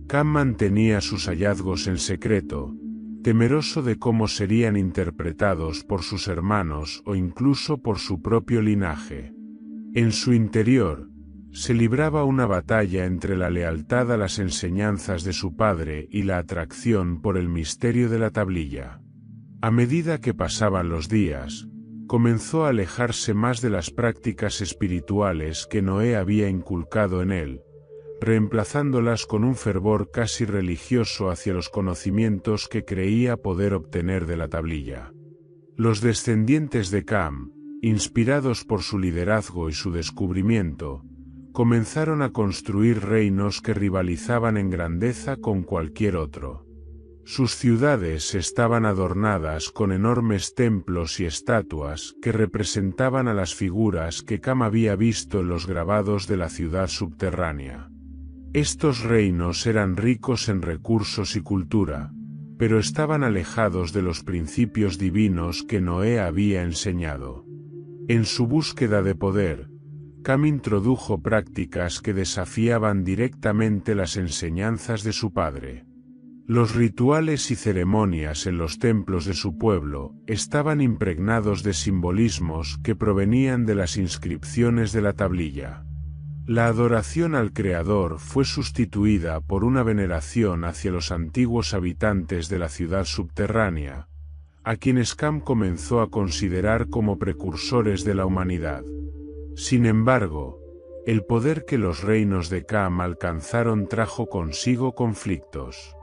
Cam mantenía sus hallazgos en secreto, temeroso de cómo serían interpretados por sus hermanos o incluso por su propio linaje. En su interior, se libraba una batalla entre la lealtad a las enseñanzas de su padre y la atracción por el misterio de la tablilla. A medida que pasaban los días, comenzó a alejarse más de las prácticas espirituales que Noé había inculcado en él, reemplazándolas con un fervor casi religioso hacia los conocimientos que creía poder obtener de la tablilla. Los descendientes de Cam, inspirados por su liderazgo y su descubrimiento, comenzaron a construir reinos que rivalizaban en grandeza con cualquier otro. Sus ciudades estaban adornadas con enormes templos y estatuas que representaban a las figuras que Cam había visto en los grabados de la ciudad subterránea. Estos reinos eran ricos en recursos y cultura, pero estaban alejados de los principios divinos que Noé había enseñado. En su búsqueda de poder, Cam introdujo prácticas que desafiaban directamente las enseñanzas de su padre. Los rituales y ceremonias en los templos de su pueblo estaban impregnados de simbolismos que provenían de las inscripciones de la tablilla. La adoración al Creador fue sustituida por una veneración hacia los antiguos habitantes de la ciudad subterránea, a quienes Cam comenzó a considerar como precursores de la humanidad. Sin embargo, el poder que los reinos de Cam alcanzaron trajo consigo conflictos.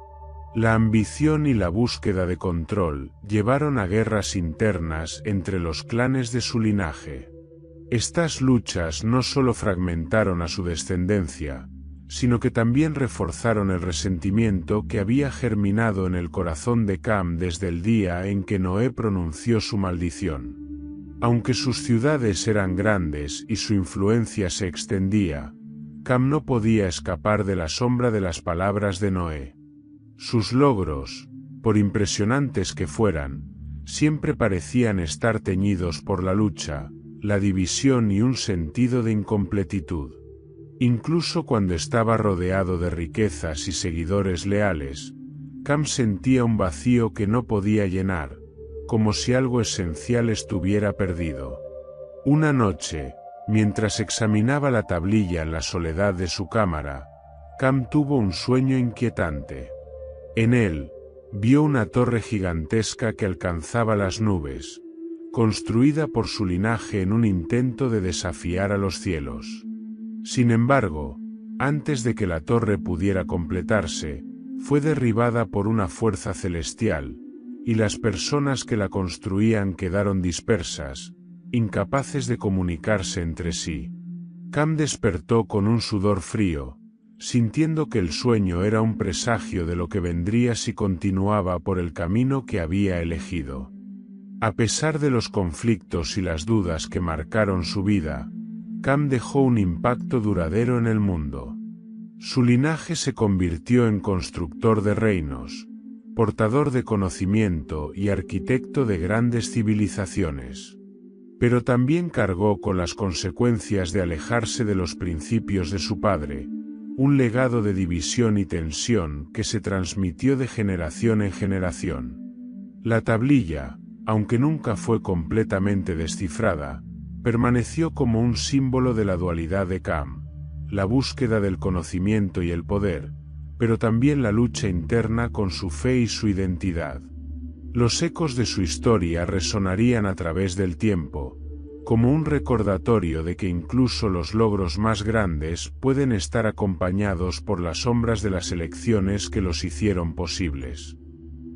La ambición y la búsqueda de control llevaron a guerras internas entre los clanes de su linaje. Estas luchas no solo fragmentaron a su descendencia, sino que también reforzaron el resentimiento que había germinado en el corazón de Cam desde el día en que Noé pronunció su maldición. Aunque sus ciudades eran grandes y su influencia se extendía, Cam no podía escapar de la sombra de las palabras de Noé. Sus logros, por impresionantes que fueran, siempre parecían estar teñidos por la lucha, la división y un sentido de incompletitud. Incluso cuando estaba rodeado de riquezas y seguidores leales, Cam sentía un vacío que no podía llenar, como si algo esencial estuviera perdido. Una noche, mientras examinaba la tablilla en la soledad de su cámara, Cam tuvo un sueño inquietante. En él, vio una torre gigantesca que alcanzaba las nubes, construida por su linaje en un intento de desafiar a los cielos. Sin embargo, antes de que la torre pudiera completarse, fue derribada por una fuerza celestial, y las personas que la construían quedaron dispersas, incapaces de comunicarse entre sí. Cam despertó con un sudor frío, sintiendo que el sueño era un presagio de lo que vendría si continuaba por el camino que había elegido. A pesar de los conflictos y las dudas que marcaron su vida, Cam dejó un impacto duradero en el mundo. Su linaje se convirtió en constructor de reinos, portador de conocimiento y arquitecto de grandes civilizaciones. Pero también cargó con las consecuencias de alejarse de los principios de su padre, un legado de división y tensión que se transmitió de generación en generación. La tablilla, aunque nunca fue completamente descifrada, permaneció como un símbolo de la dualidad de Cam, la búsqueda del conocimiento y el poder, pero también la lucha interna con su fe y su identidad. Los ecos de su historia resonarían a través del tiempo, como un recordatorio de que incluso los logros más grandes pueden estar acompañados por las sombras de las elecciones que los hicieron posibles.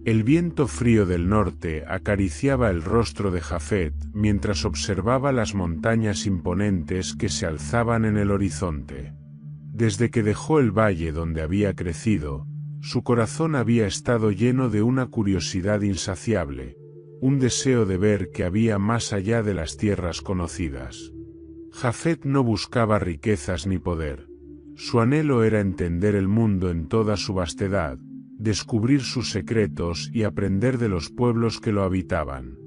El viento frío del norte acariciaba el rostro de Jafet mientras observaba las montañas imponentes que se alzaban en el horizonte. Desde que dejó el valle donde había crecido, su corazón había estado lleno de una curiosidad insaciable, un deseo de ver qué había más allá de las tierras conocidas. Jafet no buscaba riquezas ni poder. Su anhelo era entender el mundo en toda su vastedad, descubrir sus secretos y aprender de los pueblos que lo habitaban.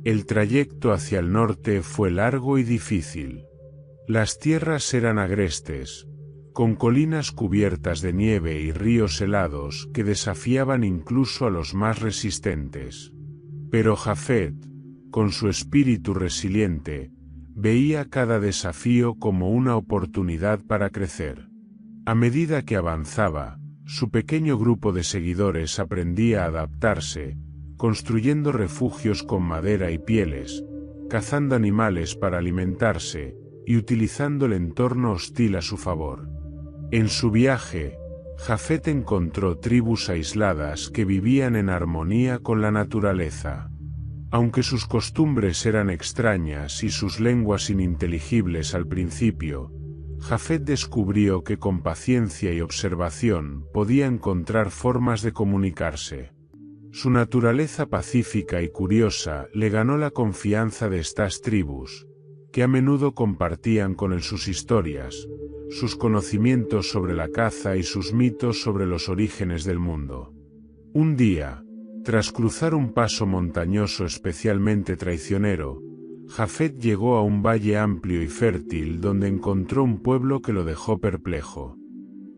El trayecto hacia el norte fue largo y difícil. Las tierras eran agrestes, con colinas cubiertas de nieve y ríos helados que desafiaban incluso a los más resistentes. Pero Jafet, con su espíritu resiliente, veía cada desafío como una oportunidad para crecer. A medida que avanzaba, su pequeño grupo de seguidores aprendía a adaptarse, construyendo refugios con madera y pieles, cazando animales para alimentarse, y utilizando el entorno hostil a su favor. En su viaje, Jafet encontró tribus aisladas que vivían en armonía con la naturaleza. Aunque sus costumbres eran extrañas y sus lenguas ininteligibles al principio, Jafet descubrió que con paciencia y observación podía encontrar formas de comunicarse. Su naturaleza pacífica y curiosa le ganó la confianza de estas tribus, que a menudo compartían con él sus historias, sus conocimientos sobre la caza y sus mitos sobre los orígenes del mundo. Un día, tras cruzar un paso montañoso especialmente traicionero, Jafet llegó a un valle amplio y fértil donde encontró un pueblo que lo dejó perplejo.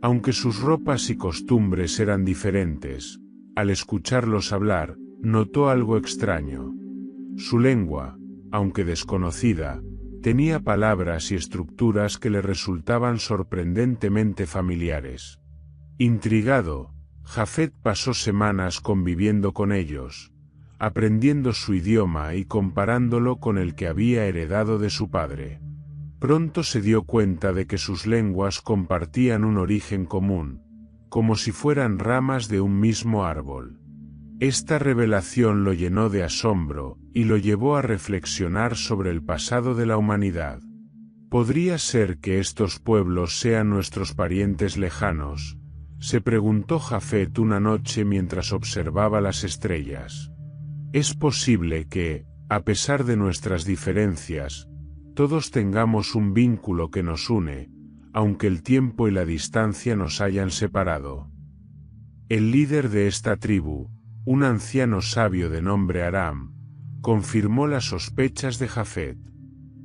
Aunque sus ropas y costumbres eran diferentes, al escucharlos hablar, notó algo extraño. Su lengua, aunque desconocida, tenía palabras y estructuras que le resultaban sorprendentemente familiares. Intrigado, Jafet pasó semanas conviviendo con ellos, aprendiendo su idioma y comparándolo con el que había heredado de su padre. Pronto se dio cuenta de que sus lenguas compartían un origen común, como si fueran ramas de un mismo árbol. Esta revelación lo llenó de asombro y lo llevó a reflexionar sobre el pasado de la humanidad. ¿Podría ser que estos pueblos sean nuestros parientes lejanos?, se preguntó Jafet una noche mientras observaba las estrellas. Es posible que, a pesar de nuestras diferencias, todos tengamos un vínculo que nos une, aunque el tiempo y la distancia nos hayan separado. El líder de esta tribu, un anciano sabio de nombre Aram, confirmó las sospechas de Jafet.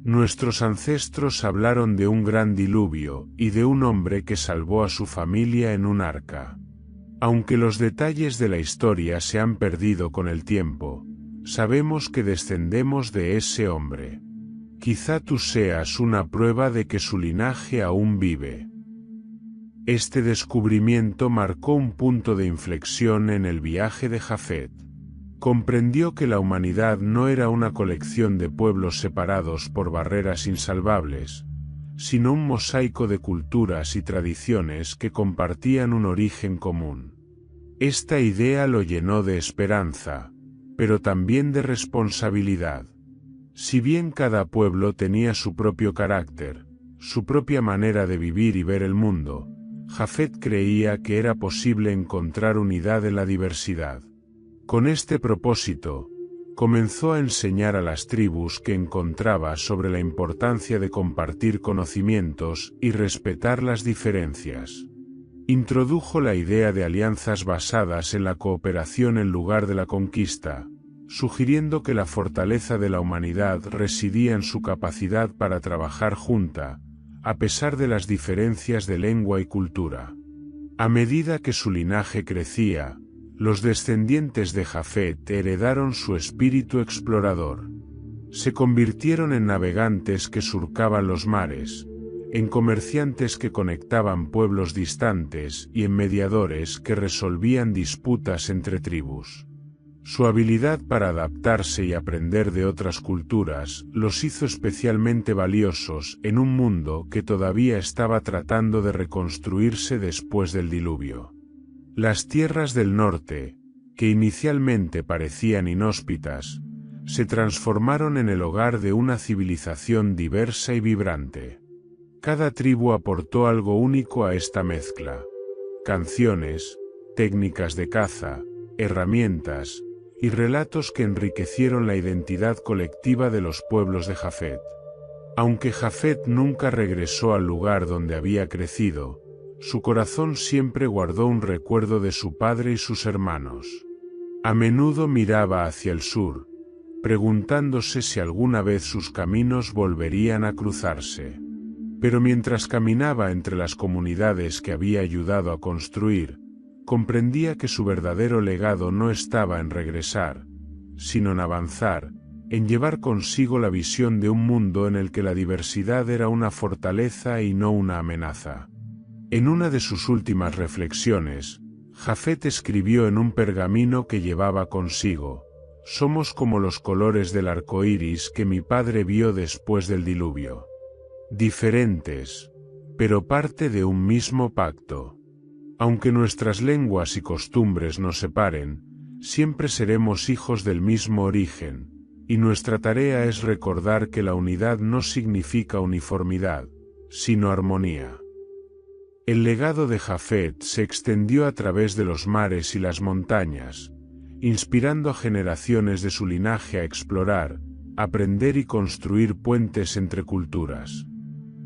Nuestros ancestros hablaron de un gran diluvio y de un hombre que salvó a su familia en un arca. Aunque los detalles de la historia se han perdido con el tiempo, sabemos que descendemos de ese hombre. Quizá tú seas una prueba de que su linaje aún vive. Este descubrimiento marcó un punto de inflexión en el viaje de Jafet. Comprendió que la humanidad no era una colección de pueblos separados por barreras insalvables, sino un mosaico de culturas y tradiciones que compartían un origen común. Esta idea lo llenó de esperanza, pero también de responsabilidad. Si bien cada pueblo tenía su propio carácter, su propia manera de vivir y ver el mundo, Jafet creía que era posible encontrar unidad en la diversidad. Con este propósito, comenzó a enseñar a las tribus que encontraba sobre la importancia de compartir conocimientos y respetar las diferencias. Introdujo la idea de alianzas basadas en la cooperación en lugar de la conquista, sugiriendo que la fortaleza de la humanidad residía en su capacidad para trabajar junta, a pesar de las diferencias de lengua y cultura. A medida que su linaje crecía, los descendientes de Jafet heredaron su espíritu explorador. Se convirtieron en navegantes que surcaban los mares, en comerciantes que conectaban pueblos distantes y en mediadores que resolvían disputas entre tribus. Su habilidad para adaptarse y aprender de otras culturas los hizo especialmente valiosos en un mundo que todavía estaba tratando de reconstruirse después del diluvio. Las tierras del norte, que inicialmente parecían inhóspitas, se transformaron en el hogar de una civilización diversa y vibrante. Cada tribu aportó algo único a esta mezcla: canciones, técnicas de caza, herramientas y relatos que enriquecieron la identidad colectiva de los pueblos de Jafet. Aunque Jafet nunca regresó al lugar donde había crecido, su corazón siempre guardó un recuerdo de su padre y sus hermanos. A menudo miraba hacia el sur, preguntándose si alguna vez sus caminos volverían a cruzarse. Pero mientras caminaba entre las comunidades que había ayudado a construir, comprendía que su verdadero legado no estaba en regresar, sino en avanzar, en llevar consigo la visión de un mundo en el que la diversidad era una fortaleza y no una amenaza. En una de sus últimas reflexiones, Jafet escribió en un pergamino que llevaba consigo: «Somos como los colores del arco iris que mi padre vio después del diluvio. Diferentes, pero parte de un mismo pacto. Aunque nuestras lenguas y costumbres nos separen, siempre seremos hijos del mismo origen, y nuestra tarea es recordar que la unidad no significa uniformidad, sino armonía». El legado de Jafet se extendió a través de los mares y las montañas, inspirando a generaciones de su linaje a explorar, aprender y construir puentes entre culturas.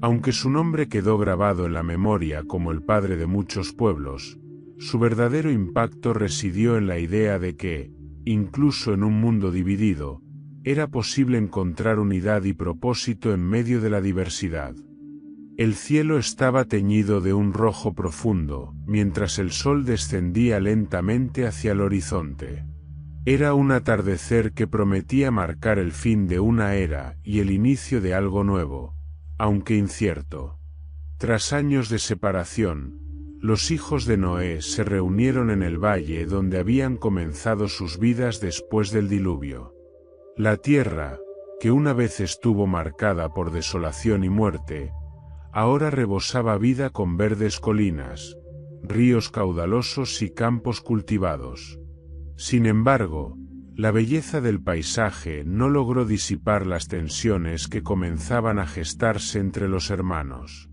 Aunque su nombre quedó grabado en la memoria como el padre de muchos pueblos, su verdadero impacto residió en la idea de que, incluso en un mundo dividido, era posible encontrar unidad y propósito en medio de la diversidad. El cielo estaba teñido de un rojo profundo, mientras el sol descendía lentamente hacia el horizonte. Era un atardecer que prometía marcar el fin de una era y el inicio de algo nuevo, aunque incierto. Tras años de separación, los hijos de Noé se reunieron en el valle donde habían comenzado sus vidas después del diluvio. La tierra, que una vez estuvo marcada por desolación y muerte, ahora rebosaba vida con verdes colinas, ríos caudalosos y campos cultivados. Sin embargo, la belleza del paisaje no logró disipar las tensiones que comenzaban a gestarse entre los hermanos.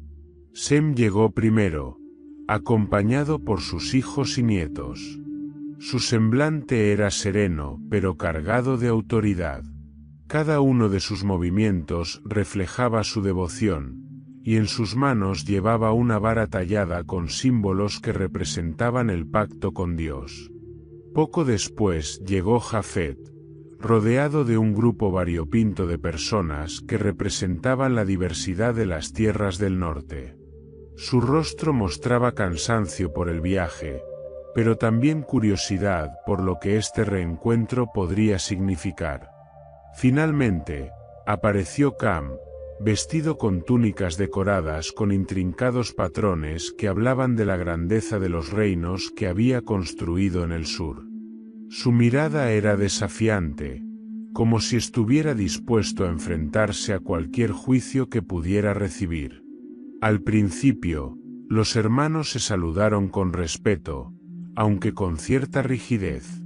Sem llegó primero, acompañado por sus hijos y nietos. Su semblante era sereno, pero cargado de autoridad. Cada uno de sus movimientos reflejaba su devoción, y en sus manos llevaba una vara tallada con símbolos que representaban el pacto con Dios. Poco después llegó Jafet, rodeado de un grupo variopinto de personas que representaban la diversidad de las tierras del norte. Su rostro mostraba cansancio por el viaje, pero también curiosidad por lo que este reencuentro podría significar. Finalmente, apareció Cam, vestido con túnicas decoradas con intrincados patrones que hablaban de la grandeza de los reinos que había construido en el sur. Su mirada era desafiante, como si estuviera dispuesto a enfrentarse a cualquier juicio que pudiera recibir. Al principio, los hermanos se saludaron con respeto, aunque con cierta rigidez.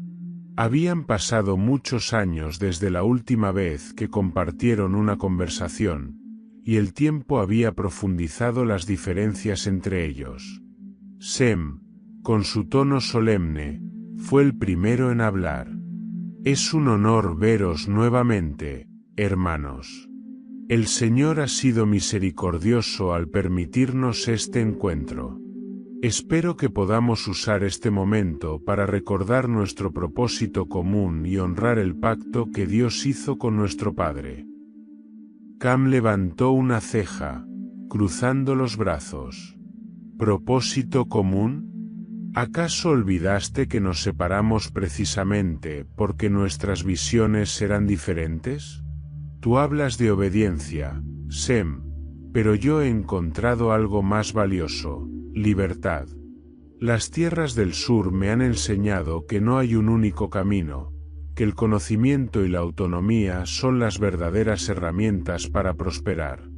Habían pasado muchos años desde la última vez que compartieron una conversación, y el tiempo había profundizado las diferencias entre ellos. Sem, con su tono solemne, fue el primero en hablar. Es un honor veros nuevamente, hermanos. El Señor ha sido misericordioso al permitirnos este encuentro. Espero que podamos usar este momento para recordar nuestro propósito común y honrar el pacto que Dios hizo con nuestro Padre. Cam levantó una ceja, cruzando los brazos. ¿Propósito común? ¿Acaso olvidaste que nos separamos precisamente porque nuestras visiones eran diferentes? Tú hablas de obediencia, Sem, pero yo he encontrado algo más valioso. Libertad. Las tierras del sur me han enseñado que no hay un único camino, que el conocimiento y la autonomía son las verdaderas herramientas para prosperar.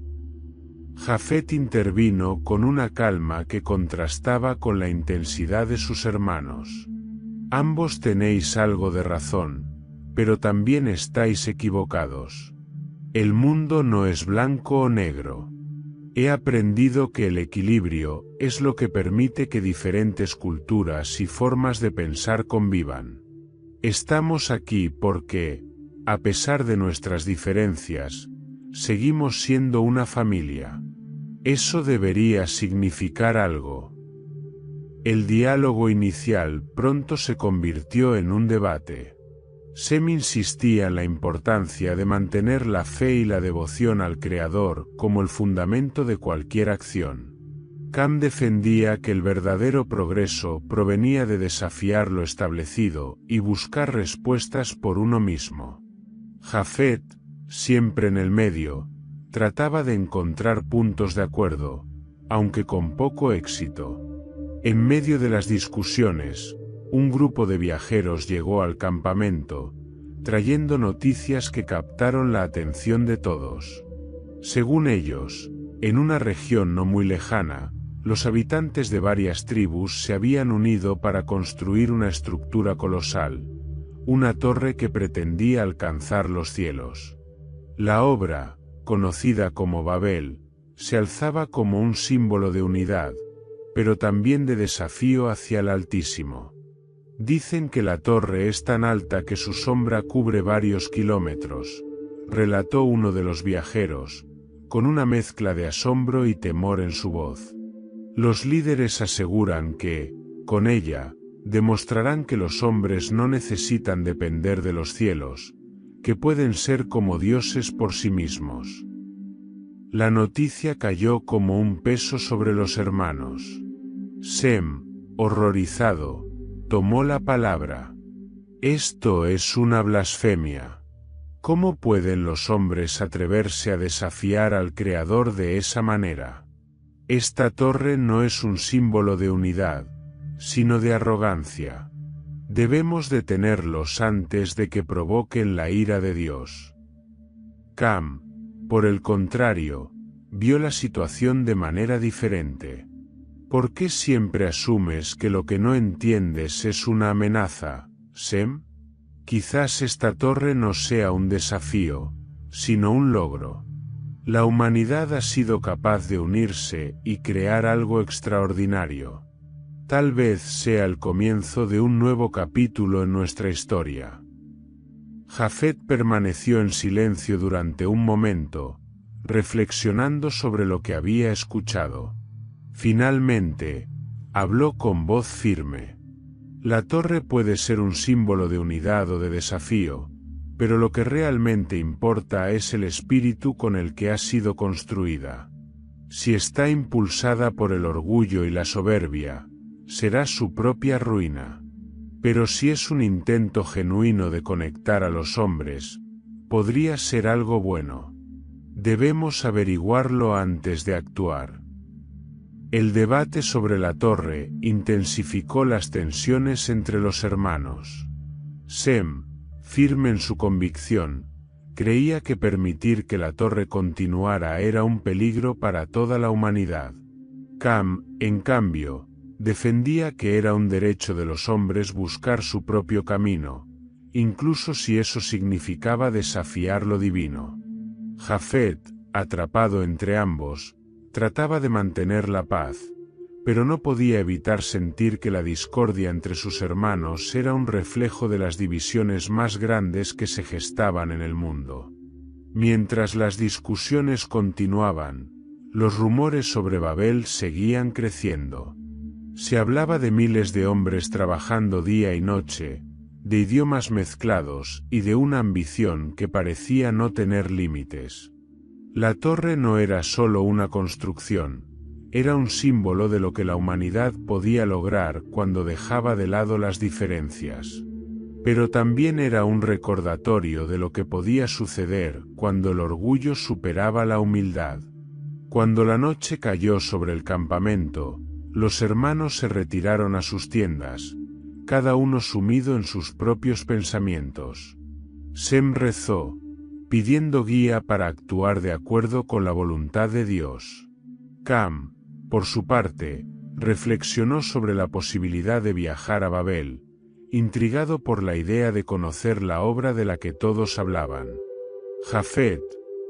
Jafet intervino con una calma que contrastaba con la intensidad de sus hermanos. Ambos tenéis algo de razón, pero también estáis equivocados. El mundo no es blanco o negro. He aprendido que el equilibrio es lo que permite que diferentes culturas y formas de pensar convivan. Estamos aquí porque, a pesar de nuestras diferencias, seguimos siendo una familia. Eso debería significar algo. El diálogo inicial pronto se convirtió en un debate. Sem insistía en la importancia de mantener la fe y la devoción al Creador como el fundamento de cualquier acción. Cam defendía que el verdadero progreso provenía de desafiar lo establecido y buscar respuestas por uno mismo. Jafet, siempre en el medio, trataba de encontrar puntos de acuerdo, aunque con poco éxito. En medio de las discusiones, un grupo de viajeros llegó al campamento, trayendo noticias que captaron la atención de todos. Según ellos, en una región no muy lejana, los habitantes de varias tribus se habían unido para construir una estructura colosal, una torre que pretendía alcanzar los cielos. La obra, conocida como Babel, se alzaba como un símbolo de unidad, pero también de desafío hacia el Altísimo. Dicen que la torre es tan alta que su sombra cubre varios kilómetros, relató uno de los viajeros, con una mezcla de asombro y temor en su voz. Los líderes aseguran que, con ella, demostrarán que los hombres no necesitan depender de los cielos, que pueden ser como dioses por sí mismos. La noticia cayó como un peso sobre los hermanos. Sem, horrorizado, tomó la palabra. Esto es una blasfemia. ¿Cómo pueden los hombres atreverse a desafiar al Creador de esa manera? Esta torre no es un símbolo de unidad, sino de arrogancia. Debemos detenerlos antes de que provoquen la ira de Dios. Cam, por el contrario, vio la situación de manera diferente. ¿Por qué siempre asumes que lo que no entiendes es una amenaza, Sem? Quizás esta torre no sea un desafío, sino un logro. La humanidad ha sido capaz de unirse y crear algo extraordinario. Tal vez sea el comienzo de un nuevo capítulo en nuestra historia. Jafet permaneció en silencio durante un momento, reflexionando sobre lo que había escuchado. Finalmente, habló con voz firme. La torre puede ser un símbolo de unidad o de desafío, pero lo que realmente importa es el espíritu con el que ha sido construida. Si está impulsada por el orgullo y la soberbia, será su propia ruina. Pero si es un intento genuino de conectar a los hombres, podría ser algo bueno. Debemos averiguarlo antes de actuar. El debate sobre la torre intensificó las tensiones entre los hermanos. Sem, firme en su convicción, creía que permitir que la torre continuara era un peligro para toda la humanidad. Cam, en cambio, defendía que era un derecho de los hombres buscar su propio camino, incluso si eso significaba desafiar lo divino. Jafet, atrapado entre ambos, trataba de mantener la paz, pero no podía evitar sentir que la discordia entre sus hermanos era un reflejo de las divisiones más grandes que se gestaban en el mundo. Mientras las discusiones continuaban, los rumores sobre Babel seguían creciendo. Se hablaba de miles de hombres trabajando día y noche, de idiomas mezclados y de una ambición que parecía no tener límites. La torre no era solo una construcción, era un símbolo de lo que la humanidad podía lograr cuando dejaba de lado las diferencias. Pero también era un recordatorio de lo que podía suceder cuando el orgullo superaba la humildad. Cuando la noche cayó sobre el campamento, los hermanos se retiraron a sus tiendas, cada uno sumido en sus propios pensamientos. Sem rezó, pidiendo guía para actuar de acuerdo con la voluntad de Dios. Cam, por su parte, reflexionó sobre la posibilidad de viajar a Babel, intrigado por la idea de conocer la obra de la que todos hablaban. Jafet,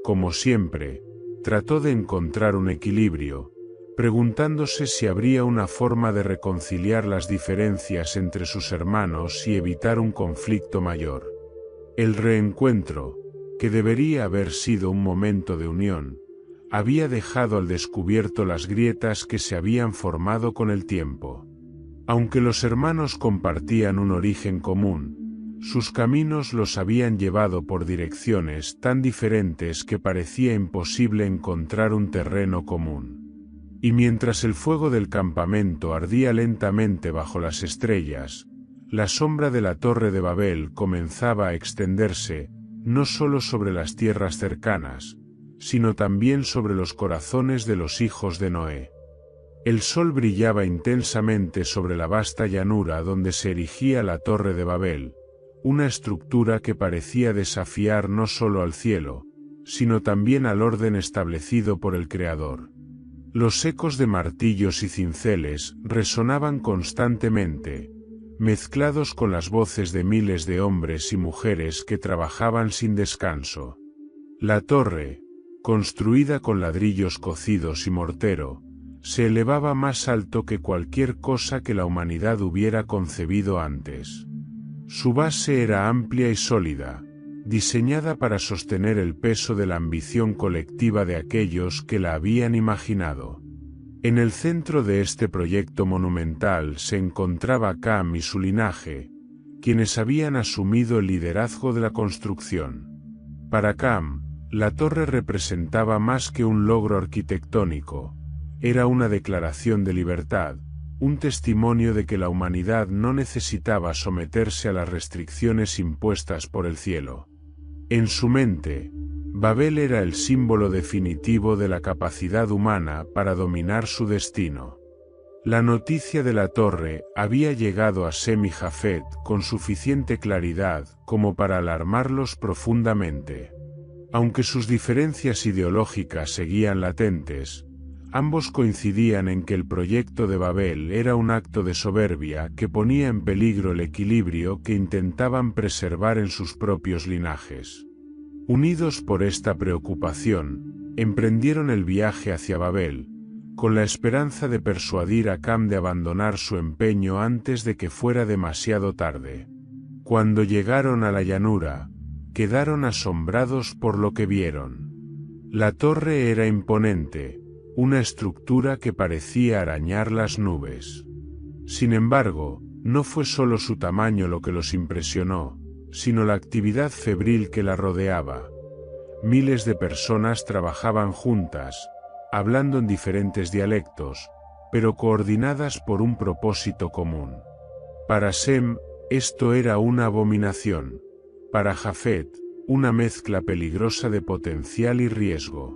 como siempre, trató de encontrar un equilibrio, preguntándose si habría una forma de reconciliar las diferencias entre sus hermanos y evitar un conflicto mayor. El reencuentro, que debería haber sido un momento de unión, había dejado al descubierto las grietas que se habían formado con el tiempo. Aunque los hermanos compartían un origen común, sus caminos los habían llevado por direcciones tan diferentes que parecía imposible encontrar un terreno común. Y mientras el fuego del campamento ardía lentamente bajo las estrellas, la sombra de la Torre de Babel comenzaba a extenderse, no solo sobre las tierras cercanas, sino también sobre los corazones de los hijos de Noé. El sol brillaba intensamente sobre la vasta llanura donde se erigía la Torre de Babel, una estructura que parecía desafiar no solo al cielo, sino también al orden establecido por el Creador. Los ecos de martillos y cinceles resonaban constantemente, mezclados con las voces de miles de hombres y mujeres que trabajaban sin descanso. La torre, construida con ladrillos cocidos y mortero, se elevaba más alto que cualquier cosa que la humanidad hubiera concebido antes. Su base era amplia y sólida, diseñada para sostener el peso de la ambición colectiva de aquellos que la habían imaginado. En el centro de este proyecto monumental se encontraba Cam y su linaje, quienes habían asumido el liderazgo de la construcción. Para Cam, la torre representaba más que un logro arquitectónico, era una declaración de libertad, un testimonio de que la humanidad no necesitaba someterse a las restricciones impuestas por el cielo. En su mente, Babel era el símbolo definitivo de la capacidad humana para dominar su destino. La noticia de la torre había llegado a Sem y Jafet con suficiente claridad como para alarmarlos profundamente. Aunque sus diferencias ideológicas seguían latentes, ambos coincidían en que el proyecto de Babel era un acto de soberbia que ponía en peligro el equilibrio que intentaban preservar en sus propios linajes. Unidos por esta preocupación, emprendieron el viaje hacia Babel, con la esperanza de persuadir a Cam de abandonar su empeño antes de que fuera demasiado tarde. Cuando llegaron a la llanura, quedaron asombrados por lo que vieron. La torre era imponente, una estructura que parecía arañar las nubes. Sin embargo, no fue solo su tamaño lo que los impresionó, sino la actividad febril que la rodeaba. Miles de personas trabajaban juntas, hablando en diferentes dialectos, pero coordinadas por un propósito común. Para Sem, esto era una abominación. Para Jafet, una mezcla peligrosa de potencial y riesgo.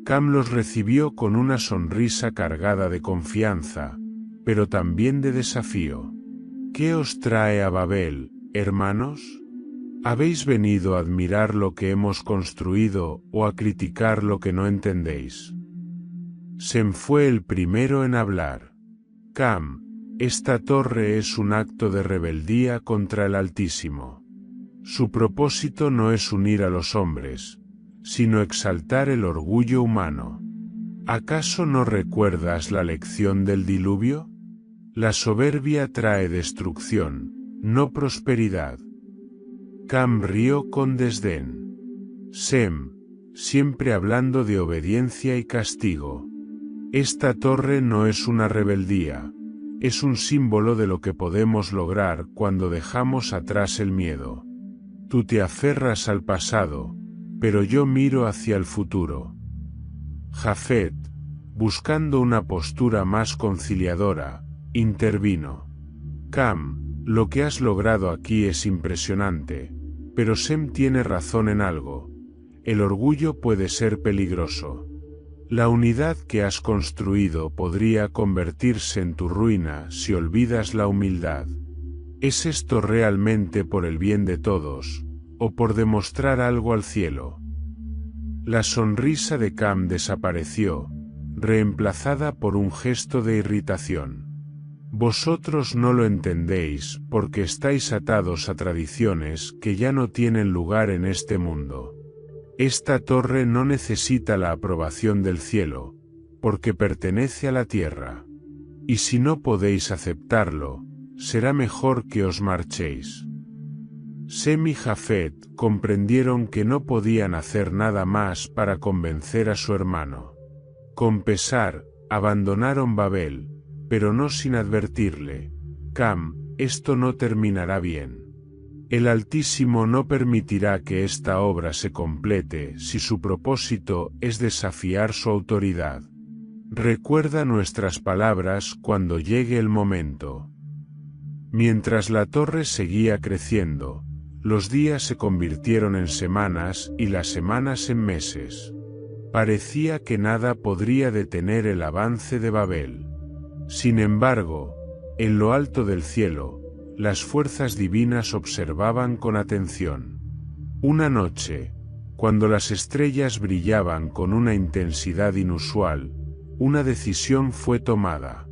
Cam los recibió con una sonrisa cargada de confianza, pero también de desafío. ¿Qué os trae a Babel, hermanos? ¿Habéis venido a admirar lo que hemos construido o a criticar lo que no entendéis? Sem fue el primero en hablar. Cam, esta torre es un acto de rebeldía contra el Altísimo. Su propósito no es unir a los hombres, sino exaltar el orgullo humano. ¿Acaso no recuerdas la lección del diluvio? La soberbia trae destrucción, no prosperidad. Cam rió con desdén. Sem, siempre hablando de obediencia y castigo. Esta torre no es una rebeldía, es un símbolo de lo que podemos lograr cuando dejamos atrás el miedo. Tú te aferras al pasado, pero yo miro hacia el futuro. Jafet, buscando una postura más conciliadora, intervino. Cam, lo que has logrado aquí es impresionante, pero Sem tiene razón en algo. El orgullo puede ser peligroso. La unidad que has construido podría convertirse en tu ruina si olvidas la humildad. ¿Es esto realmente por el bien de todos, o por demostrar algo al cielo? La sonrisa de Cam desapareció, reemplazada por un gesto de irritación. Vosotros no lo entendéis porque estáis atados a tradiciones que ya no tienen lugar en este mundo. Esta torre no necesita la aprobación del cielo, porque pertenece a la tierra. Y si no podéis aceptarlo, será mejor que os marchéis. Sem y Jafet comprendieron que no podían hacer nada más para convencer a su hermano. Con pesar, abandonaron Babel, pero no sin advertirle: Cam, esto no terminará bien. El Altísimo no permitirá que esta obra se complete si su propósito es desafiar su autoridad. Recuerda nuestras palabras cuando llegue el momento. Mientras la torre seguía creciendo, los días se convirtieron en semanas y las semanas en meses. Parecía que nada podría detener el avance de Babel. Sin embargo, en lo alto del cielo, las fuerzas divinas observaban con atención. Una noche, cuando las estrellas brillaban con una intensidad inusual, una decisión fue tomada.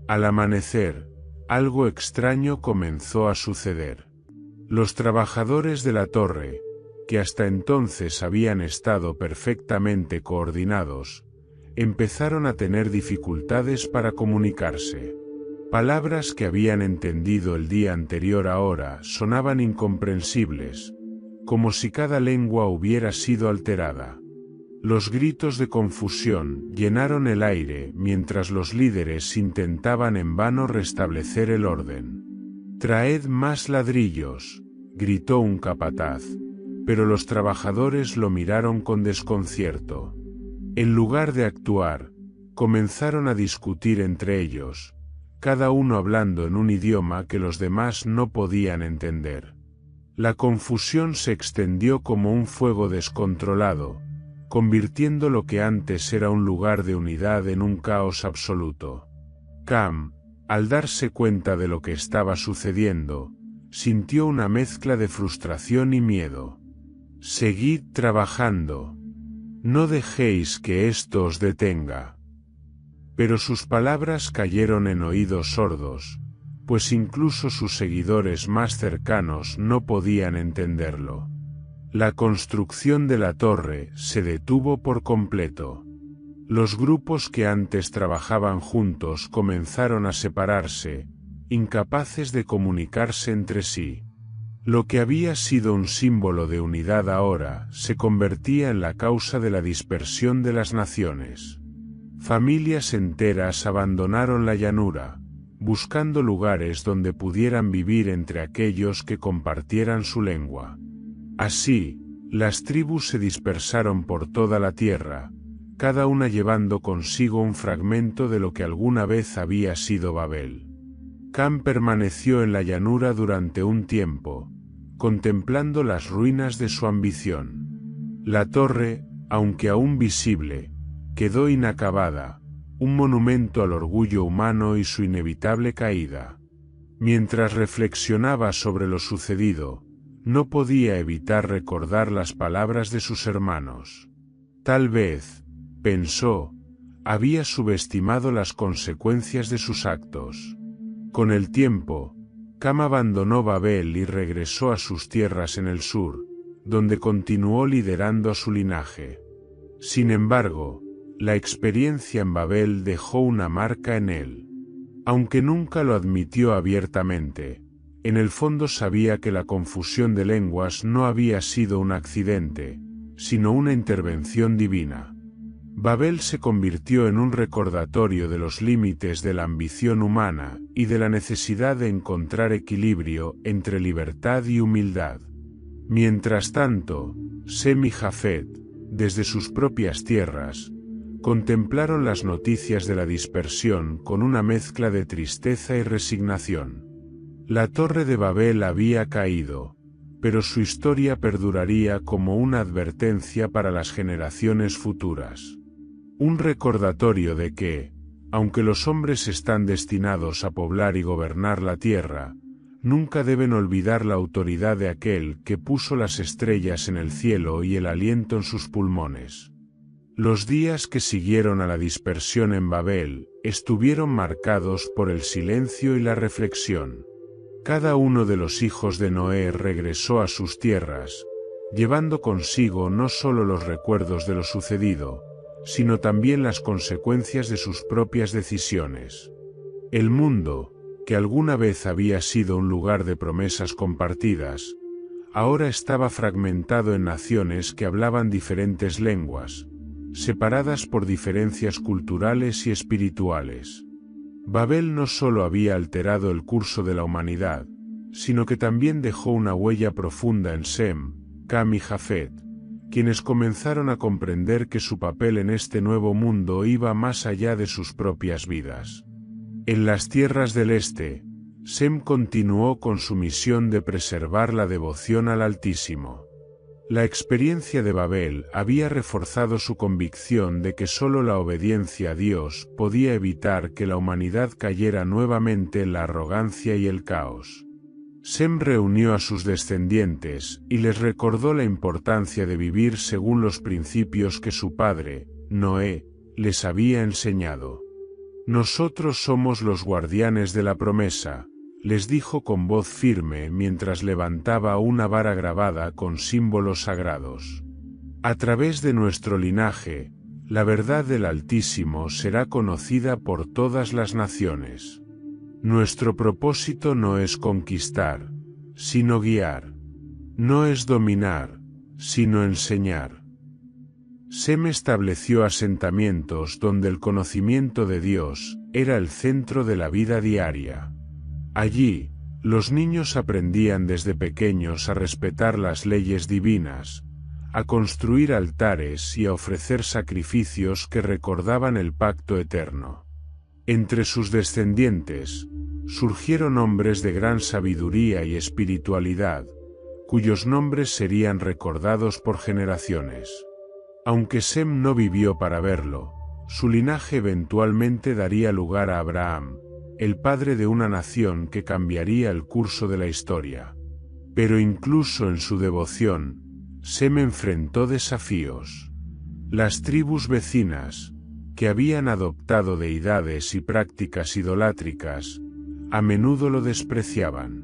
Al amanecer, algo extraño comenzó a suceder. Los trabajadores de la torre, que hasta entonces habían estado perfectamente coordinados, empezaron a tener dificultades para comunicarse. Palabras que habían entendido el día anterior ahora sonaban incomprensibles, como si cada lengua hubiera sido alterada. Los gritos de confusión llenaron el aire mientras los líderes intentaban en vano restablecer el orden. «Traed más ladrillos», gritó un capataz, pero los trabajadores lo miraron con desconcierto. En lugar de actuar, comenzaron a discutir entre ellos, cada uno hablando en un idioma que los demás no podían entender. La confusión se extendió como un fuego descontrolado, convirtiendo lo que antes era un lugar de unidad en un caos absoluto. Cam, al darse cuenta de lo que estaba sucediendo, sintió una mezcla de frustración y miedo. «Seguid trabajando. No dejéis que esto os detenga». Pero sus palabras cayeron en oídos sordos, pues incluso sus seguidores más cercanos no podían entenderlo. La construcción de la torre se detuvo por completo. Los grupos que antes trabajaban juntos comenzaron a separarse, incapaces de comunicarse entre sí. Lo que había sido un símbolo de unidad ahora se convertía en la causa de la dispersión de las naciones. Familias enteras abandonaron la llanura, buscando lugares donde pudieran vivir entre aquellos que compartieran su lengua. Así, las tribus se dispersaron por toda la tierra, cada una llevando consigo un fragmento de lo que alguna vez había sido Babel. Cam permaneció en la llanura durante un tiempo, contemplando las ruinas de su ambición. La torre, aunque aún visible, quedó inacabada, un monumento al orgullo humano y su inevitable caída. Mientras reflexionaba sobre lo sucedido, no podía evitar recordar las palabras de sus hermanos. Tal vez, pensó, había subestimado las consecuencias de sus actos. Con el tiempo, Cam abandonó Babel y regresó a sus tierras en el sur, donde continuó liderando a su linaje. Sin embargo, la experiencia en Babel dejó una marca en él. Aunque nunca lo admitió abiertamente, en el fondo sabía que la confusión de lenguas no había sido un accidente, sino una intervención divina. Babel se convirtió en un recordatorio de los límites de la ambición humana y de la necesidad de encontrar equilibrio entre libertad y humildad. Mientras tanto, Sem y Jafet, desde sus propias tierras, contemplaron las noticias de la dispersión con una mezcla de tristeza y resignación. La torre de Babel había caído, pero su historia perduraría como una advertencia para las generaciones futuras. Un recordatorio de que, aunque los hombres están destinados a poblar y gobernar la tierra, nunca deben olvidar la autoridad de aquel que puso las estrellas en el cielo y el aliento en sus pulmones. Los días que siguieron a la dispersión en Babel estuvieron marcados por el silencio y la reflexión. Cada uno de los hijos de Noé regresó a sus tierras, llevando consigo no solo los recuerdos de lo sucedido, sino también las consecuencias de sus propias decisiones. El mundo, que alguna vez había sido un lugar de promesas compartidas, ahora estaba fragmentado en naciones que hablaban diferentes lenguas, separadas por diferencias culturales y espirituales. Babel no solo había alterado el curso de la humanidad, sino que también dejó una huella profunda en Sem, Cam y Jafet, quienes comenzaron a comprender que su papel en este nuevo mundo iba más allá de sus propias vidas. En las tierras del este, Sem continuó con su misión de preservar la devoción al Altísimo. La experiencia de Babel había reforzado su convicción de que solo la obediencia a Dios podía evitar que la humanidad cayera nuevamente en la arrogancia y el caos. Sem reunió a sus descendientes y les recordó la importancia de vivir según los principios que su padre, Noé, les había enseñado. «Nosotros somos los guardianes de la promesa», les dijo con voz firme mientras levantaba una vara grabada con símbolos sagrados. «A través de nuestro linaje, la verdad del Altísimo será conocida por todas las naciones. Nuestro propósito no es conquistar, sino guiar. No es dominar, sino enseñar». Sem estableció asentamientos donde el conocimiento de Dios era el centro de la vida diaria. Allí, Los niños aprendían desde pequeños a respetar las leyes divinas, a construir altares y a ofrecer sacrificios que recordaban el pacto eterno. Entre sus descendientes, surgieron hombres de gran sabiduría y espiritualidad, cuyos nombres serían recordados por generaciones. Aunque Sem no vivió para verlo, su linaje eventualmente daría lugar a Abraham, el padre de una nación que cambiaría el curso de la historia. Pero incluso en su devoción, Sem enfrentó desafíos. Las tribus vecinas, que habían adoptado deidades y prácticas idolátricas, a menudo lo despreciaban.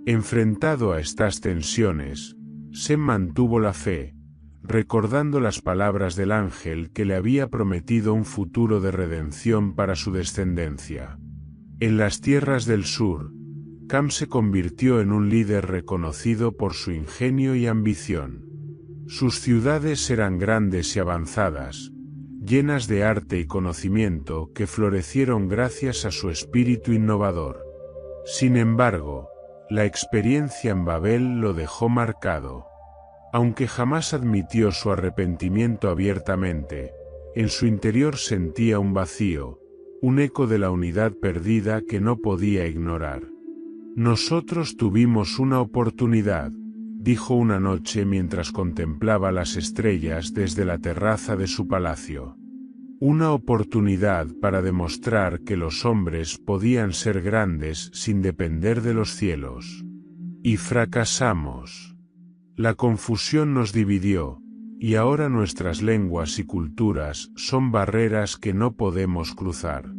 Enfrentado a estas tensiones, Sem mantuvo la fe, recordando las palabras del ángel que le había prometido un futuro de redención para su descendencia. En las tierras del sur, Cam se convirtió en un líder reconocido por su ingenio y ambición. Sus ciudades eran grandes y avanzadas, llenas de arte y conocimiento que florecieron gracias a su espíritu innovador. Sin embargo, la experiencia en Babel lo dejó marcado. Aunque jamás admitió su arrepentimiento abiertamente, en su interior sentía un vacío, un eco de la unidad perdida que no podía ignorar. Nosotros tuvimos una oportunidad, dijo una noche mientras contemplaba las estrellas desde la terraza de su palacio. Una oportunidad para demostrar que los hombres podían ser grandes sin depender de los cielos. Y fracasamos. La confusión nos dividió, y ahora nuestras lenguas y culturas son barreras que no podemos cruzar.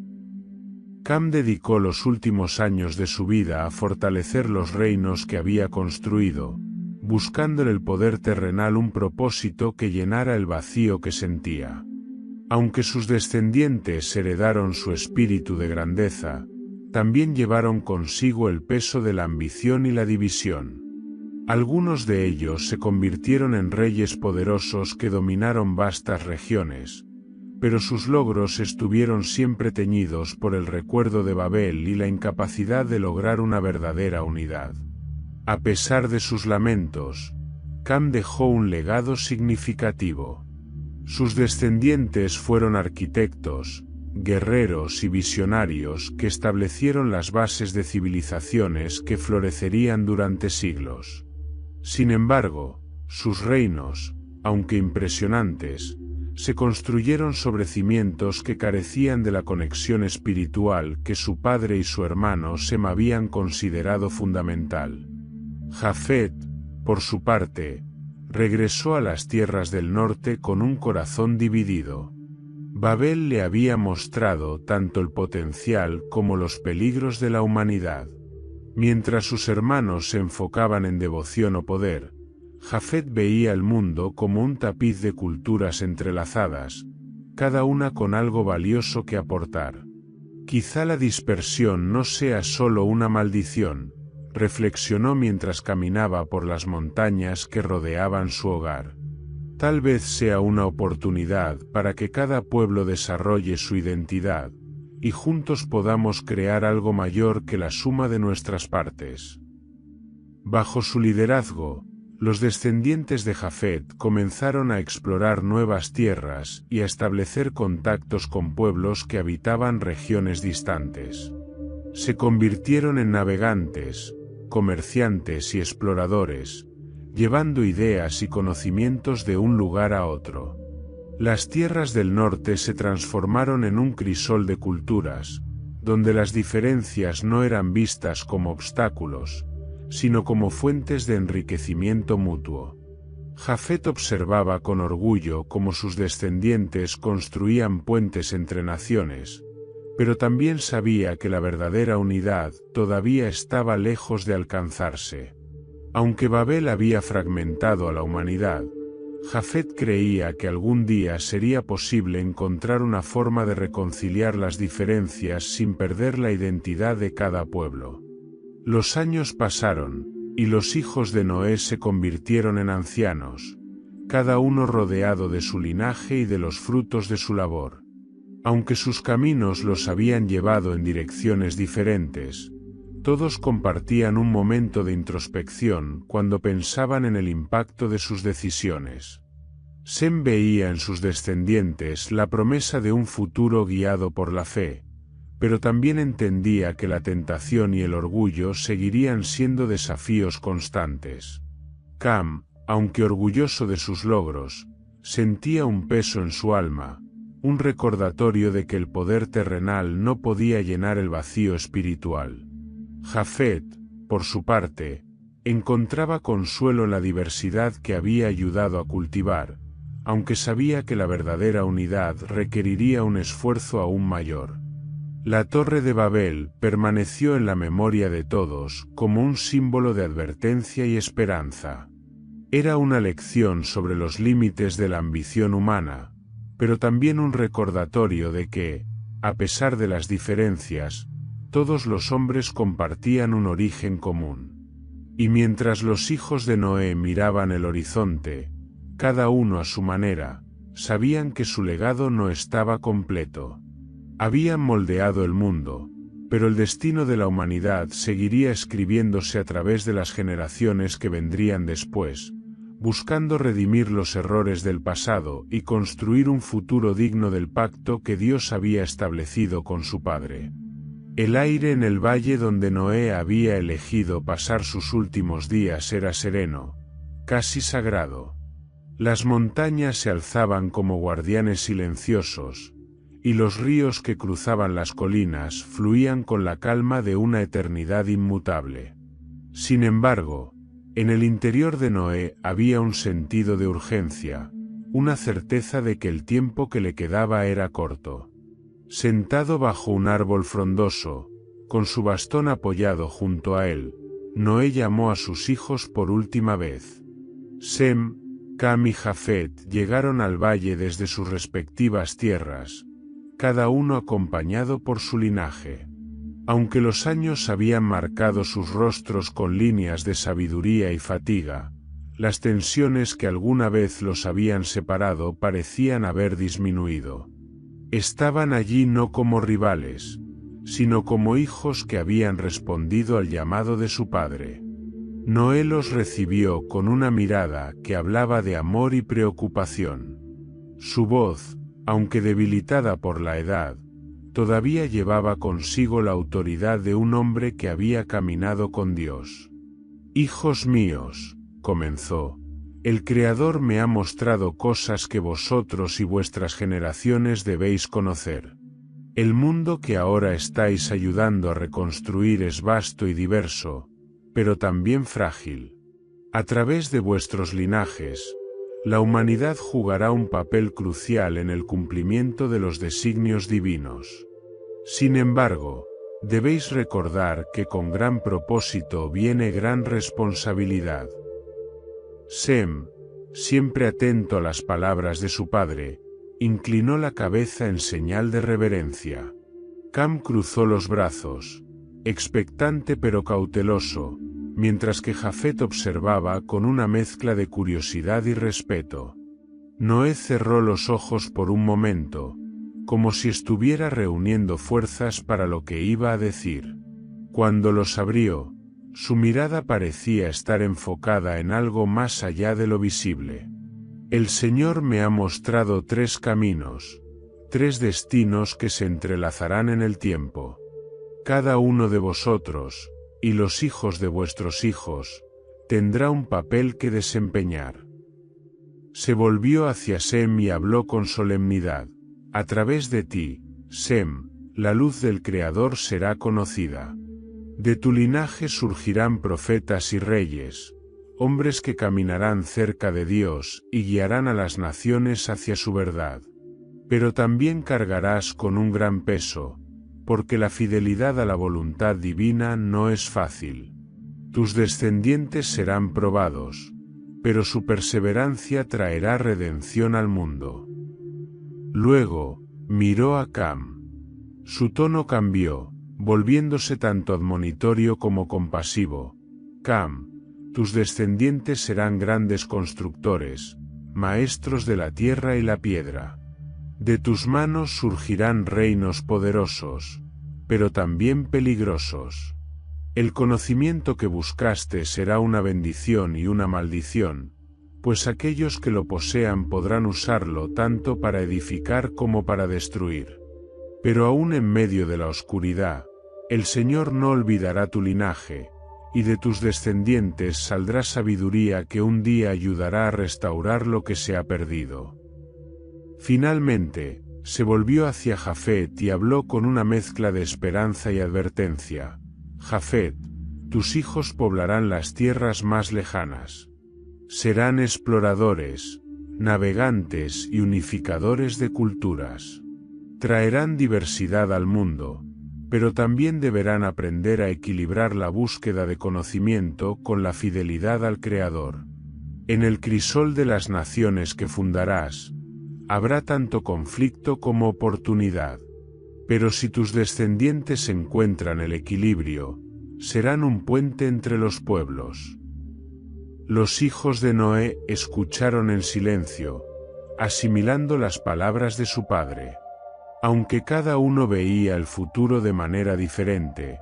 Cam dedicó los últimos años de su vida a fortalecer los reinos que había construido, buscando en el poder terrenal un propósito que llenara el vacío que sentía. Aunque sus descendientes heredaron su espíritu de grandeza, también llevaron consigo el peso de la ambición y la división. Algunos de ellos se convirtieron en reyes poderosos que dominaron vastas regiones, pero sus logros estuvieron siempre teñidos por el recuerdo de Babel y la incapacidad de lograr una verdadera unidad. A pesar de sus lamentos, Cam dejó un legado significativo. Sus descendientes fueron arquitectos, guerreros y visionarios que establecieron las bases de civilizaciones que florecerían durante siglos. Sin embargo, sus reinos, aunque impresionantes, se construyeron sobre cimientos que carecían de la conexión espiritual que su padre y su hermano Sem habían considerado fundamental. Jafet, por su parte, regresó a las tierras del norte con un corazón dividido. Babel le había mostrado tanto el potencial como los peligros de la humanidad. Mientras sus hermanos se enfocaban en devoción o poder, Jafet veía el mundo como un tapiz de culturas entrelazadas, cada una con algo valioso que aportar. Quizá la dispersión no sea solo una maldición, reflexionó mientras caminaba por las montañas que rodeaban su hogar. Tal vez sea una oportunidad para que cada pueblo desarrolle su identidad, y juntos podamos crear algo mayor que la suma de nuestras partes. Bajo su liderazgo, los descendientes de Jafet comenzaron a explorar nuevas tierras y a establecer contactos con pueblos que habitaban regiones distantes. Se convirtieron en navegantes, comerciantes y exploradores, llevando ideas y conocimientos de un lugar a otro. Las tierras del norte se transformaron en un crisol de culturas, donde las diferencias no eran vistas como obstáculos, sino como fuentes de enriquecimiento mutuo. Jafet observaba con orgullo cómo sus descendientes construían puentes entre naciones, pero también sabía que la verdadera unidad todavía estaba lejos de alcanzarse. Aunque Babel había fragmentado a la humanidad, Jafet creía que algún día sería posible encontrar una forma de reconciliar las diferencias sin perder la identidad de cada pueblo. Los años pasaron, y los hijos de Noé se convirtieron en ancianos, cada uno rodeado de su linaje y de los frutos de su labor. Aunque sus caminos los habían llevado en direcciones diferentes, Todos compartían un momento de introspección cuando pensaban en el impacto de sus decisiones. Sem veía en sus descendientes la promesa de un futuro guiado por la fe, pero también entendía que la tentación y el orgullo seguirían siendo desafíos constantes. Cam, aunque orgulloso de sus logros, sentía un peso en su alma, un recordatorio de que el poder terrenal no podía llenar el vacío espiritual. Jafet, por su parte, encontraba consuelo en la diversidad que había ayudado a cultivar, aunque sabía que la verdadera unidad requeriría un esfuerzo aún mayor. La Torre de Babel permaneció en la memoria de todos como un símbolo de advertencia y esperanza. Era una lección sobre los límites de la ambición humana, pero también un recordatorio de que, a pesar de las diferencias, todos los hombres compartían un origen común. Y mientras los hijos de Noé miraban el horizonte, cada uno a su manera, sabían que su legado no estaba completo. Habían moldeado el mundo, pero el destino de la humanidad seguiría escribiéndose a través de las generaciones que vendrían después, buscando redimir los errores del pasado y construir un futuro digno del pacto que Dios había establecido con su Padre. El aire en el valle donde Noé había elegido pasar sus últimos días era sereno, casi sagrado. Las montañas se alzaban como guardianes silenciosos, y los ríos que cruzaban las colinas fluían con la calma de una eternidad inmutable. Sin embargo, en el interior de Noé había un sentido de urgencia, una certeza de que el tiempo que le quedaba era corto. Sentado bajo un árbol frondoso, con su bastón apoyado junto a él, Noé llamó a sus hijos por última vez. Sem, Cam y Jafet llegaron al valle desde sus respectivas tierras, cada uno acompañado por su linaje. Aunque los años habían marcado sus rostros con líneas de sabiduría y fatiga, las tensiones que alguna vez los habían separado parecían haber disminuido. Estaban allí no como rivales, sino como hijos que habían respondido al llamado de su padre. Noé los recibió con una mirada que hablaba de amor y preocupación. Su voz, aunque debilitada por la edad, todavía llevaba consigo la autoridad de un hombre que había caminado con Dios. «Hijos míos», comenzó, «el Creador me ha mostrado cosas que vosotros y vuestras generaciones debéis conocer. El mundo que ahora estáis ayudando a reconstruir es vasto y diverso, pero también frágil. A través de vuestros linajes, la humanidad jugará un papel crucial en el cumplimiento de los designios divinos. Sin embargo, debéis recordar que con gran propósito viene gran responsabilidad». Sem, siempre atento a las palabras de su padre, inclinó la cabeza en señal de reverencia. Cam cruzó los brazos, expectante pero cauteloso, mientras que Jafet observaba con una mezcla de curiosidad y respeto. Noé cerró los ojos por un momento, como si estuviera reuniendo fuerzas para lo que iba a decir. Cuando los abrió, su mirada parecía estar enfocada en algo más allá de lo visible. «El Señor me ha mostrado 3 caminos, 3 destinos que se entrelazarán en el tiempo. Cada uno de vosotros, y los hijos de vuestros hijos, tendrá un papel que desempeñar». Se volvió hacia Sem y habló con solemnidad. «A través de ti, Sem, la luz del Creador será conocida. De tu linaje surgirán profetas y reyes, hombres que caminarán cerca de Dios y guiarán a las naciones hacia su verdad. Pero también cargarás con un gran peso, porque la fidelidad a la voluntad divina no es fácil. Tus descendientes serán probados, pero su perseverancia traerá redención al mundo». Luego, miró a Cam. Su tono cambió, volviéndose tanto admonitorio como compasivo. «Cam, tus descendientes serán grandes constructores, maestros de la tierra y la piedra. De tus manos surgirán reinos poderosos, pero también peligrosos. El conocimiento que buscaste será una bendición y una maldición, pues aquellos que lo posean podrán usarlo tanto para edificar como para destruir. Pero aún en medio de la oscuridad, el Señor no olvidará tu linaje, y de tus descendientes saldrá sabiduría que un día ayudará a restaurar lo que se ha perdido. Finalmente, se volvió hacia Jafet y habló con una mezcla de esperanza y advertencia. Jafet, tus hijos poblarán las tierras más lejanas. Serán exploradores, navegantes y unificadores de culturas. Traerán diversidad al mundo, pero también deberán aprender a equilibrar la búsqueda de conocimiento con la fidelidad al Creador. En el crisol de las naciones que fundarás, habrá tanto conflicto como oportunidad. Pero si tus descendientes encuentran el equilibrio, serán un puente entre los pueblos. Los hijos de Noé escucharon en silencio, asimilando las palabras de su padre. Aunque cada uno veía el futuro de manera diferente,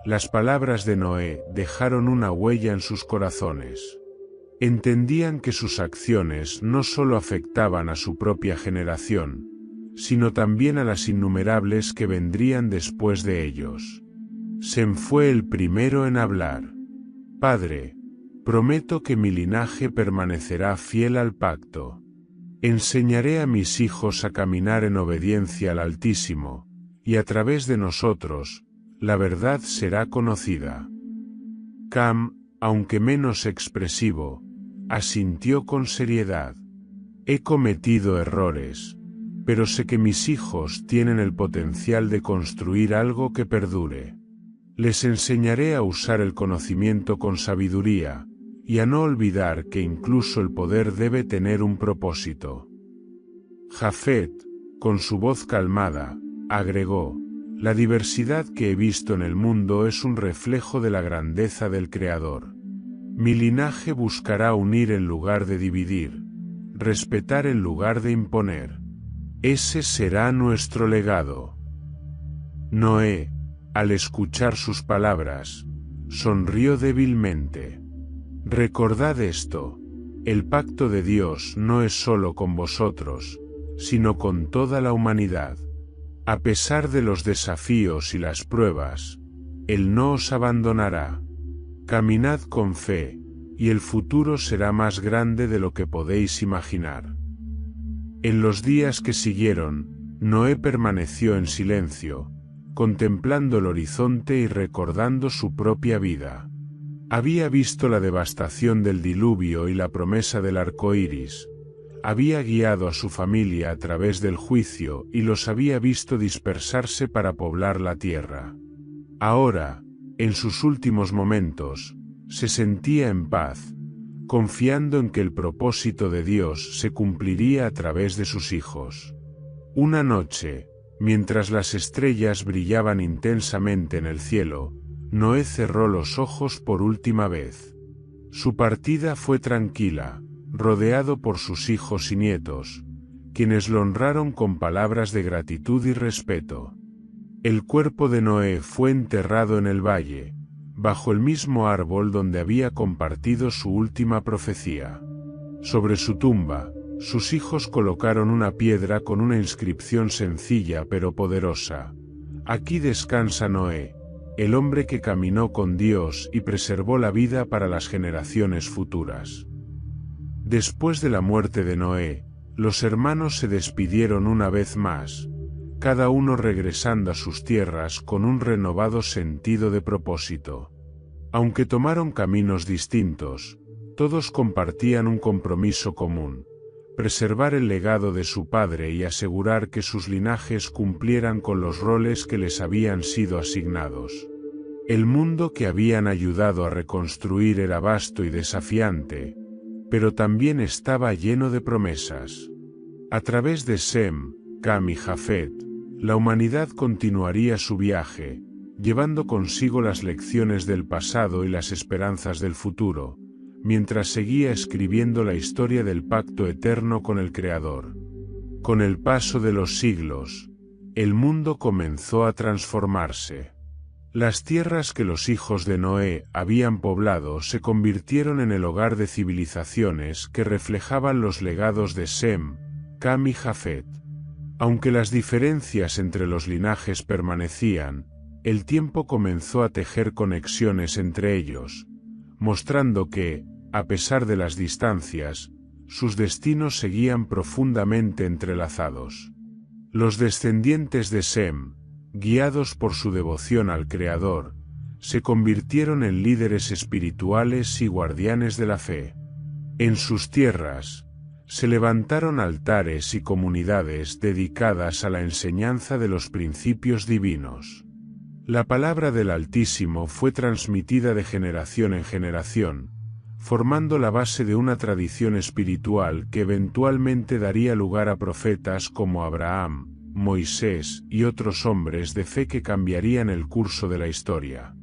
las palabras de Noé dejaron una huella en sus corazones. Entendían que sus acciones no solo afectaban a su propia generación, sino también a las innumerables que vendrían después de ellos. Sem fue el primero en hablar. Padre, prometo que mi linaje permanecerá fiel al pacto. Enseñaré a mis hijos a caminar en obediencia al Altísimo, y a través de nosotros, la verdad será conocida. Cam, aunque menos expresivo, asintió con seriedad. He cometido errores, pero sé que mis hijos tienen el potencial de construir algo que perdure. Les enseñaré a usar el conocimiento con sabiduría, y a no olvidar que incluso el poder debe tener un propósito. Jafet, con su voz calmada, agregó: la diversidad que he visto en el mundo es un reflejo de la grandeza del Creador. Mi linaje buscará unir en lugar de dividir, respetar en lugar de imponer. Ese será nuestro legado. Noé, al escuchar sus palabras, sonrió débilmente. Recordad esto, el pacto de Dios no es solo con vosotros, sino con toda la humanidad. A pesar de los desafíos y las pruebas, Él no os abandonará. Caminad con fe, y el futuro será más grande de lo que podéis imaginar. En los días que siguieron, Noé permaneció en silencio, contemplando el horizonte y recordando su propia vida. Había visto la devastación del diluvio y la promesa del arco iris. Había guiado a su familia a través del juicio y los había visto dispersarse para poblar la tierra. Ahora, en sus últimos momentos, se sentía en paz, confiando en que el propósito de Dios se cumpliría a través de sus hijos. Una noche, mientras las estrellas brillaban intensamente en el cielo, Noé cerró los ojos por última vez. Su partida fue tranquila, rodeado por sus hijos y nietos, quienes lo honraron con palabras de gratitud y respeto. El cuerpo de Noé fue enterrado en el valle, bajo el mismo árbol donde había compartido su última profecía. Sobre su tumba, sus hijos colocaron una piedra con una inscripción sencilla pero poderosa. Aquí descansa Noé, el hombre que caminó con Dios y preservó la vida para las generaciones futuras. Después de la muerte de Noé, los hermanos se despidieron una vez más, cada uno regresando a sus tierras con un renovado sentido de propósito. Aunque tomaron caminos distintos, todos compartían un compromiso común: preservar el legado de su padre y asegurar que sus linajes cumplieran con los roles que les habían sido asignados. El mundo que habían ayudado a reconstruir era vasto y desafiante, pero también estaba lleno de promesas. A través de Sem, Cam y Jafet, la humanidad continuaría su viaje, llevando consigo las lecciones del pasado y las esperanzas del futuro, mientras seguía escribiendo la historia del pacto eterno con el Creador. Con el paso de los siglos, el mundo comenzó a transformarse. Las tierras que los hijos de Noé habían poblado se convirtieron en el hogar de civilizaciones que reflejaban los legados de Sem, Cam y Jafet. Aunque las diferencias entre los linajes permanecían, el tiempo comenzó a tejer conexiones entre ellos, mostrando que, a pesar de las distancias, sus destinos seguían profundamente entrelazados. Los descendientes de Sem, guiados por su devoción al Creador, se convirtieron en líderes espirituales y guardianes de la fe. En sus tierras, se levantaron altares y comunidades dedicadas a la enseñanza de los principios divinos. La palabra del Altísimo fue transmitida de generación en generación, formando la base de una tradición espiritual que eventualmente daría lugar a profetas como Abraham, Moisés y otros hombres de fe que cambiarían el curso de la historia.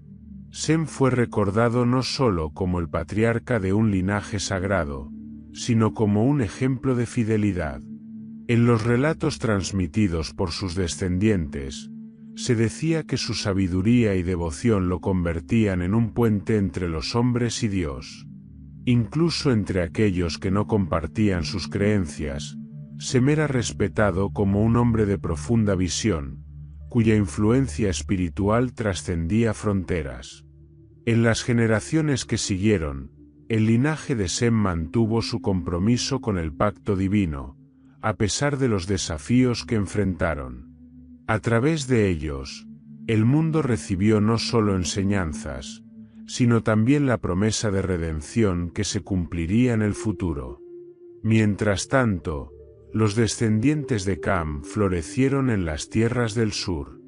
Sem fue recordado no solo como el patriarca de un linaje sagrado, sino como un ejemplo de fidelidad. En los relatos transmitidos por sus descendientes, se decía que su sabiduría y devoción lo convertían en un puente entre los hombres y Dios. Incluso entre aquellos que no compartían sus creencias, Sem era respetado como un hombre de profunda visión, cuya influencia espiritual trascendía fronteras. En las generaciones que siguieron, el linaje de Sem mantuvo su compromiso con el pacto divino, a pesar de los desafíos que enfrentaron. A través de ellos, el mundo recibió no solo enseñanzas, sino también la promesa de redención que se cumpliría en el futuro. Mientras tanto, los descendientes de Cam florecieron en las tierras del sur.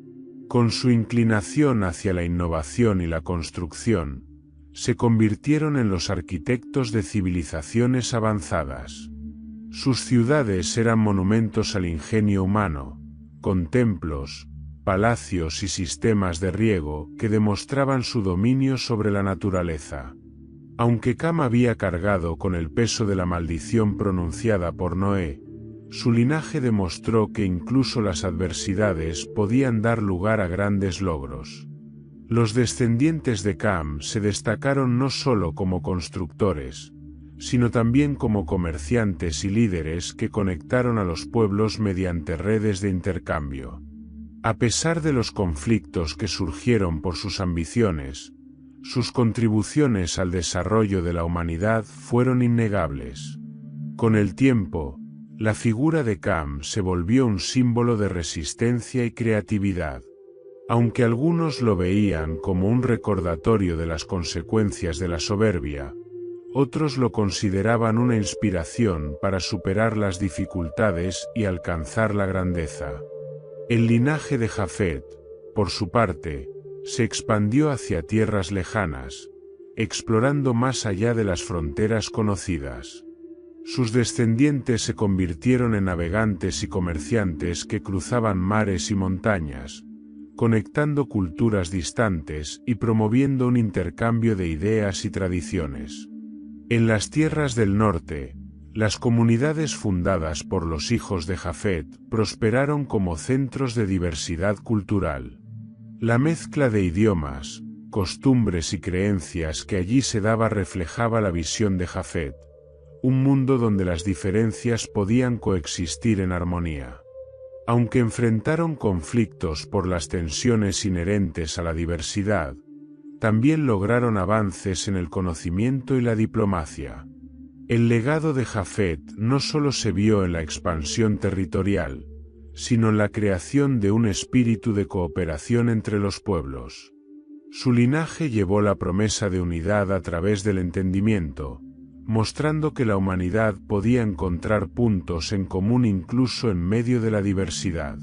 Con su inclinación hacia la innovación y la construcción, se convirtieron en los arquitectos de civilizaciones avanzadas. Sus ciudades eran monumentos al ingenio humano, con templos, palacios y sistemas de riego que demostraban su dominio sobre la naturaleza. Aunque Cam había cargado con el peso de la maldición pronunciada por Noé, su linaje demostró que incluso las adversidades podían dar lugar a grandes logros. Los descendientes de Cam se destacaron no solo como constructores, sino también como comerciantes y líderes que conectaron a los pueblos mediante redes de intercambio. A pesar de los conflictos que surgieron por sus ambiciones, sus contribuciones al desarrollo de la humanidad fueron innegables. Con el tiempo, la figura de Cam se volvió un símbolo de resistencia y creatividad. Aunque algunos lo veían como un recordatorio de las consecuencias de la soberbia, otros lo consideraban una inspiración para superar las dificultades y alcanzar la grandeza. El linaje de Jafet, por su parte, se expandió hacia tierras lejanas, explorando más allá de las fronteras conocidas. Sus descendientes se convirtieron en navegantes y comerciantes que cruzaban mares y montañas, conectando culturas distantes y promoviendo un intercambio de ideas y tradiciones. En las tierras del norte, las comunidades fundadas por los hijos de Jafet prosperaron como centros de diversidad cultural. La mezcla de idiomas, costumbres y creencias que allí se daba reflejaba la visión de Jafet, un mundo donde las diferencias podían coexistir en armonía. Aunque enfrentaron conflictos por las tensiones inherentes a la diversidad, también lograron avances en el conocimiento y la diplomacia. El legado de Jafet no solo se vio en la expansión territorial, sino en la creación de un espíritu de cooperación entre los pueblos. Su linaje llevó la promesa de unidad a través del entendimiento, mostrando que la humanidad podía encontrar puntos en común incluso en medio de la diversidad.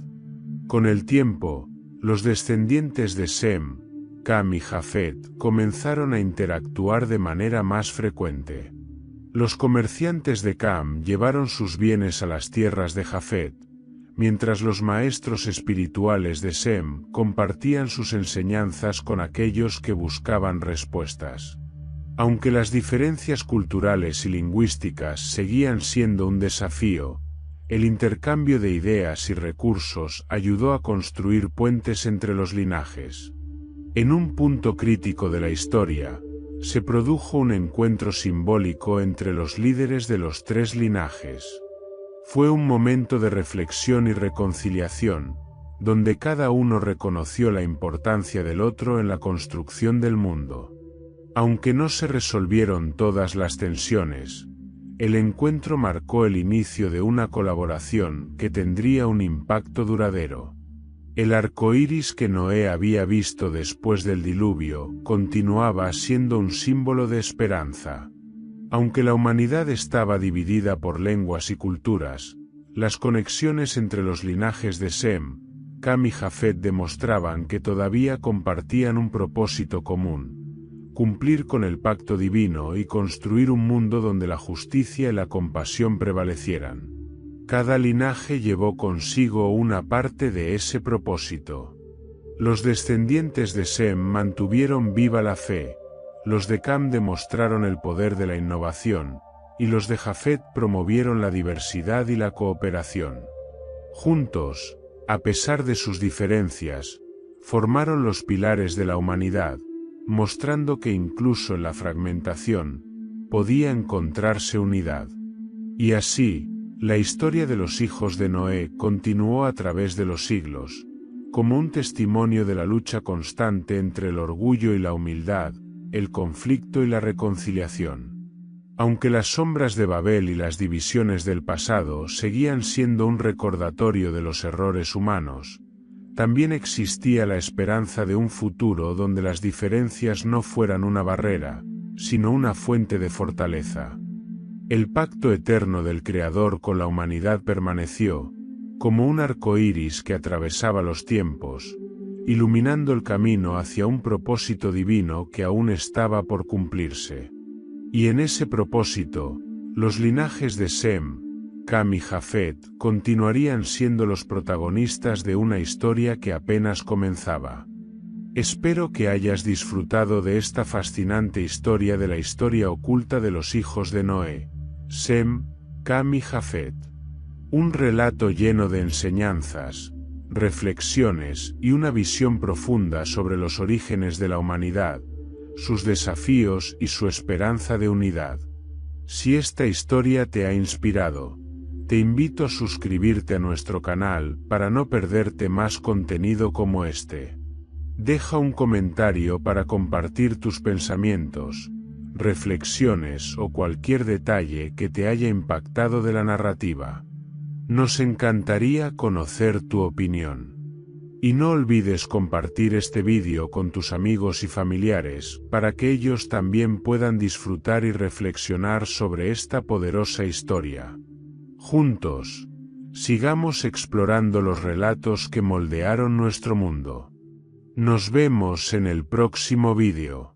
Con el tiempo, los descendientes de Sem, Cam y Jafet comenzaron a interactuar de manera más frecuente. Los comerciantes de Cam llevaron sus bienes a las tierras de Jafet, mientras los maestros espirituales de Sem compartían sus enseñanzas con aquellos que buscaban respuestas. Aunque las diferencias culturales y lingüísticas seguían siendo un desafío, el intercambio de ideas y recursos ayudó a construir puentes entre los linajes. En un punto crítico de la historia, se produjo un encuentro simbólico entre los líderes de los tres linajes. Fue un momento de reflexión y reconciliación, donde cada uno reconoció la importancia del otro en la construcción del mundo. Aunque no se resolvieron todas las tensiones, el encuentro marcó el inicio de una colaboración que tendría un impacto duradero. El arco iris que Noé había visto después del diluvio continuaba siendo un símbolo de esperanza. Aunque la humanidad estaba dividida por lenguas y culturas, las conexiones entre los linajes de Sem, Cam y Jafet demostraban que todavía compartían un propósito común: cumplir con el pacto divino y construir un mundo donde la justicia y la compasión prevalecieran. Cada linaje llevó consigo una parte de ese propósito. Los descendientes de Sem mantuvieron viva la fe, los de Cam demostraron el poder de la innovación, y los de Jafet promovieron la diversidad y la cooperación. Juntos, a pesar de sus diferencias, formaron los pilares de la humanidad, mostrando que incluso en la fragmentación, podía encontrarse unidad. Y así, la historia de los hijos de Noé continuó a través de los siglos, como un testimonio de la lucha constante entre el orgullo y la humildad, el conflicto y la reconciliación. Aunque las sombras de Babel y las divisiones del pasado seguían siendo un recordatorio de los errores humanos, también existía la esperanza de un futuro donde las diferencias no fueran una barrera, sino una fuente de fortaleza. El pacto eterno del Creador con la humanidad permaneció, como un arco iris que atravesaba los tiempos, iluminando el camino hacia un propósito divino que aún estaba por cumplirse. Y en ese propósito, los linajes de Sem, Cam y Jafet continuarían siendo los protagonistas de una historia que apenas comenzaba. Espero que hayas disfrutado de esta fascinante historia de la historia oculta de los hijos de Noé, Sem, Cam y Jafet. Un relato lleno de enseñanzas, reflexiones y una visión profunda sobre los orígenes de la humanidad, sus desafíos y su esperanza de unidad. Si esta historia te ha inspirado, te invito a suscribirte a nuestro canal para no perderte más contenido como este. Deja un comentario para compartir tus pensamientos, reflexiones o cualquier detalle que te haya impactado de la narrativa. Nos encantaría conocer tu opinión. Y no olvides compartir este vídeo con tus amigos y familiares para que ellos también puedan disfrutar y reflexionar sobre esta poderosa historia. Juntos, sigamos explorando los relatos que moldearon nuestro mundo. Nos vemos en el próximo vídeo.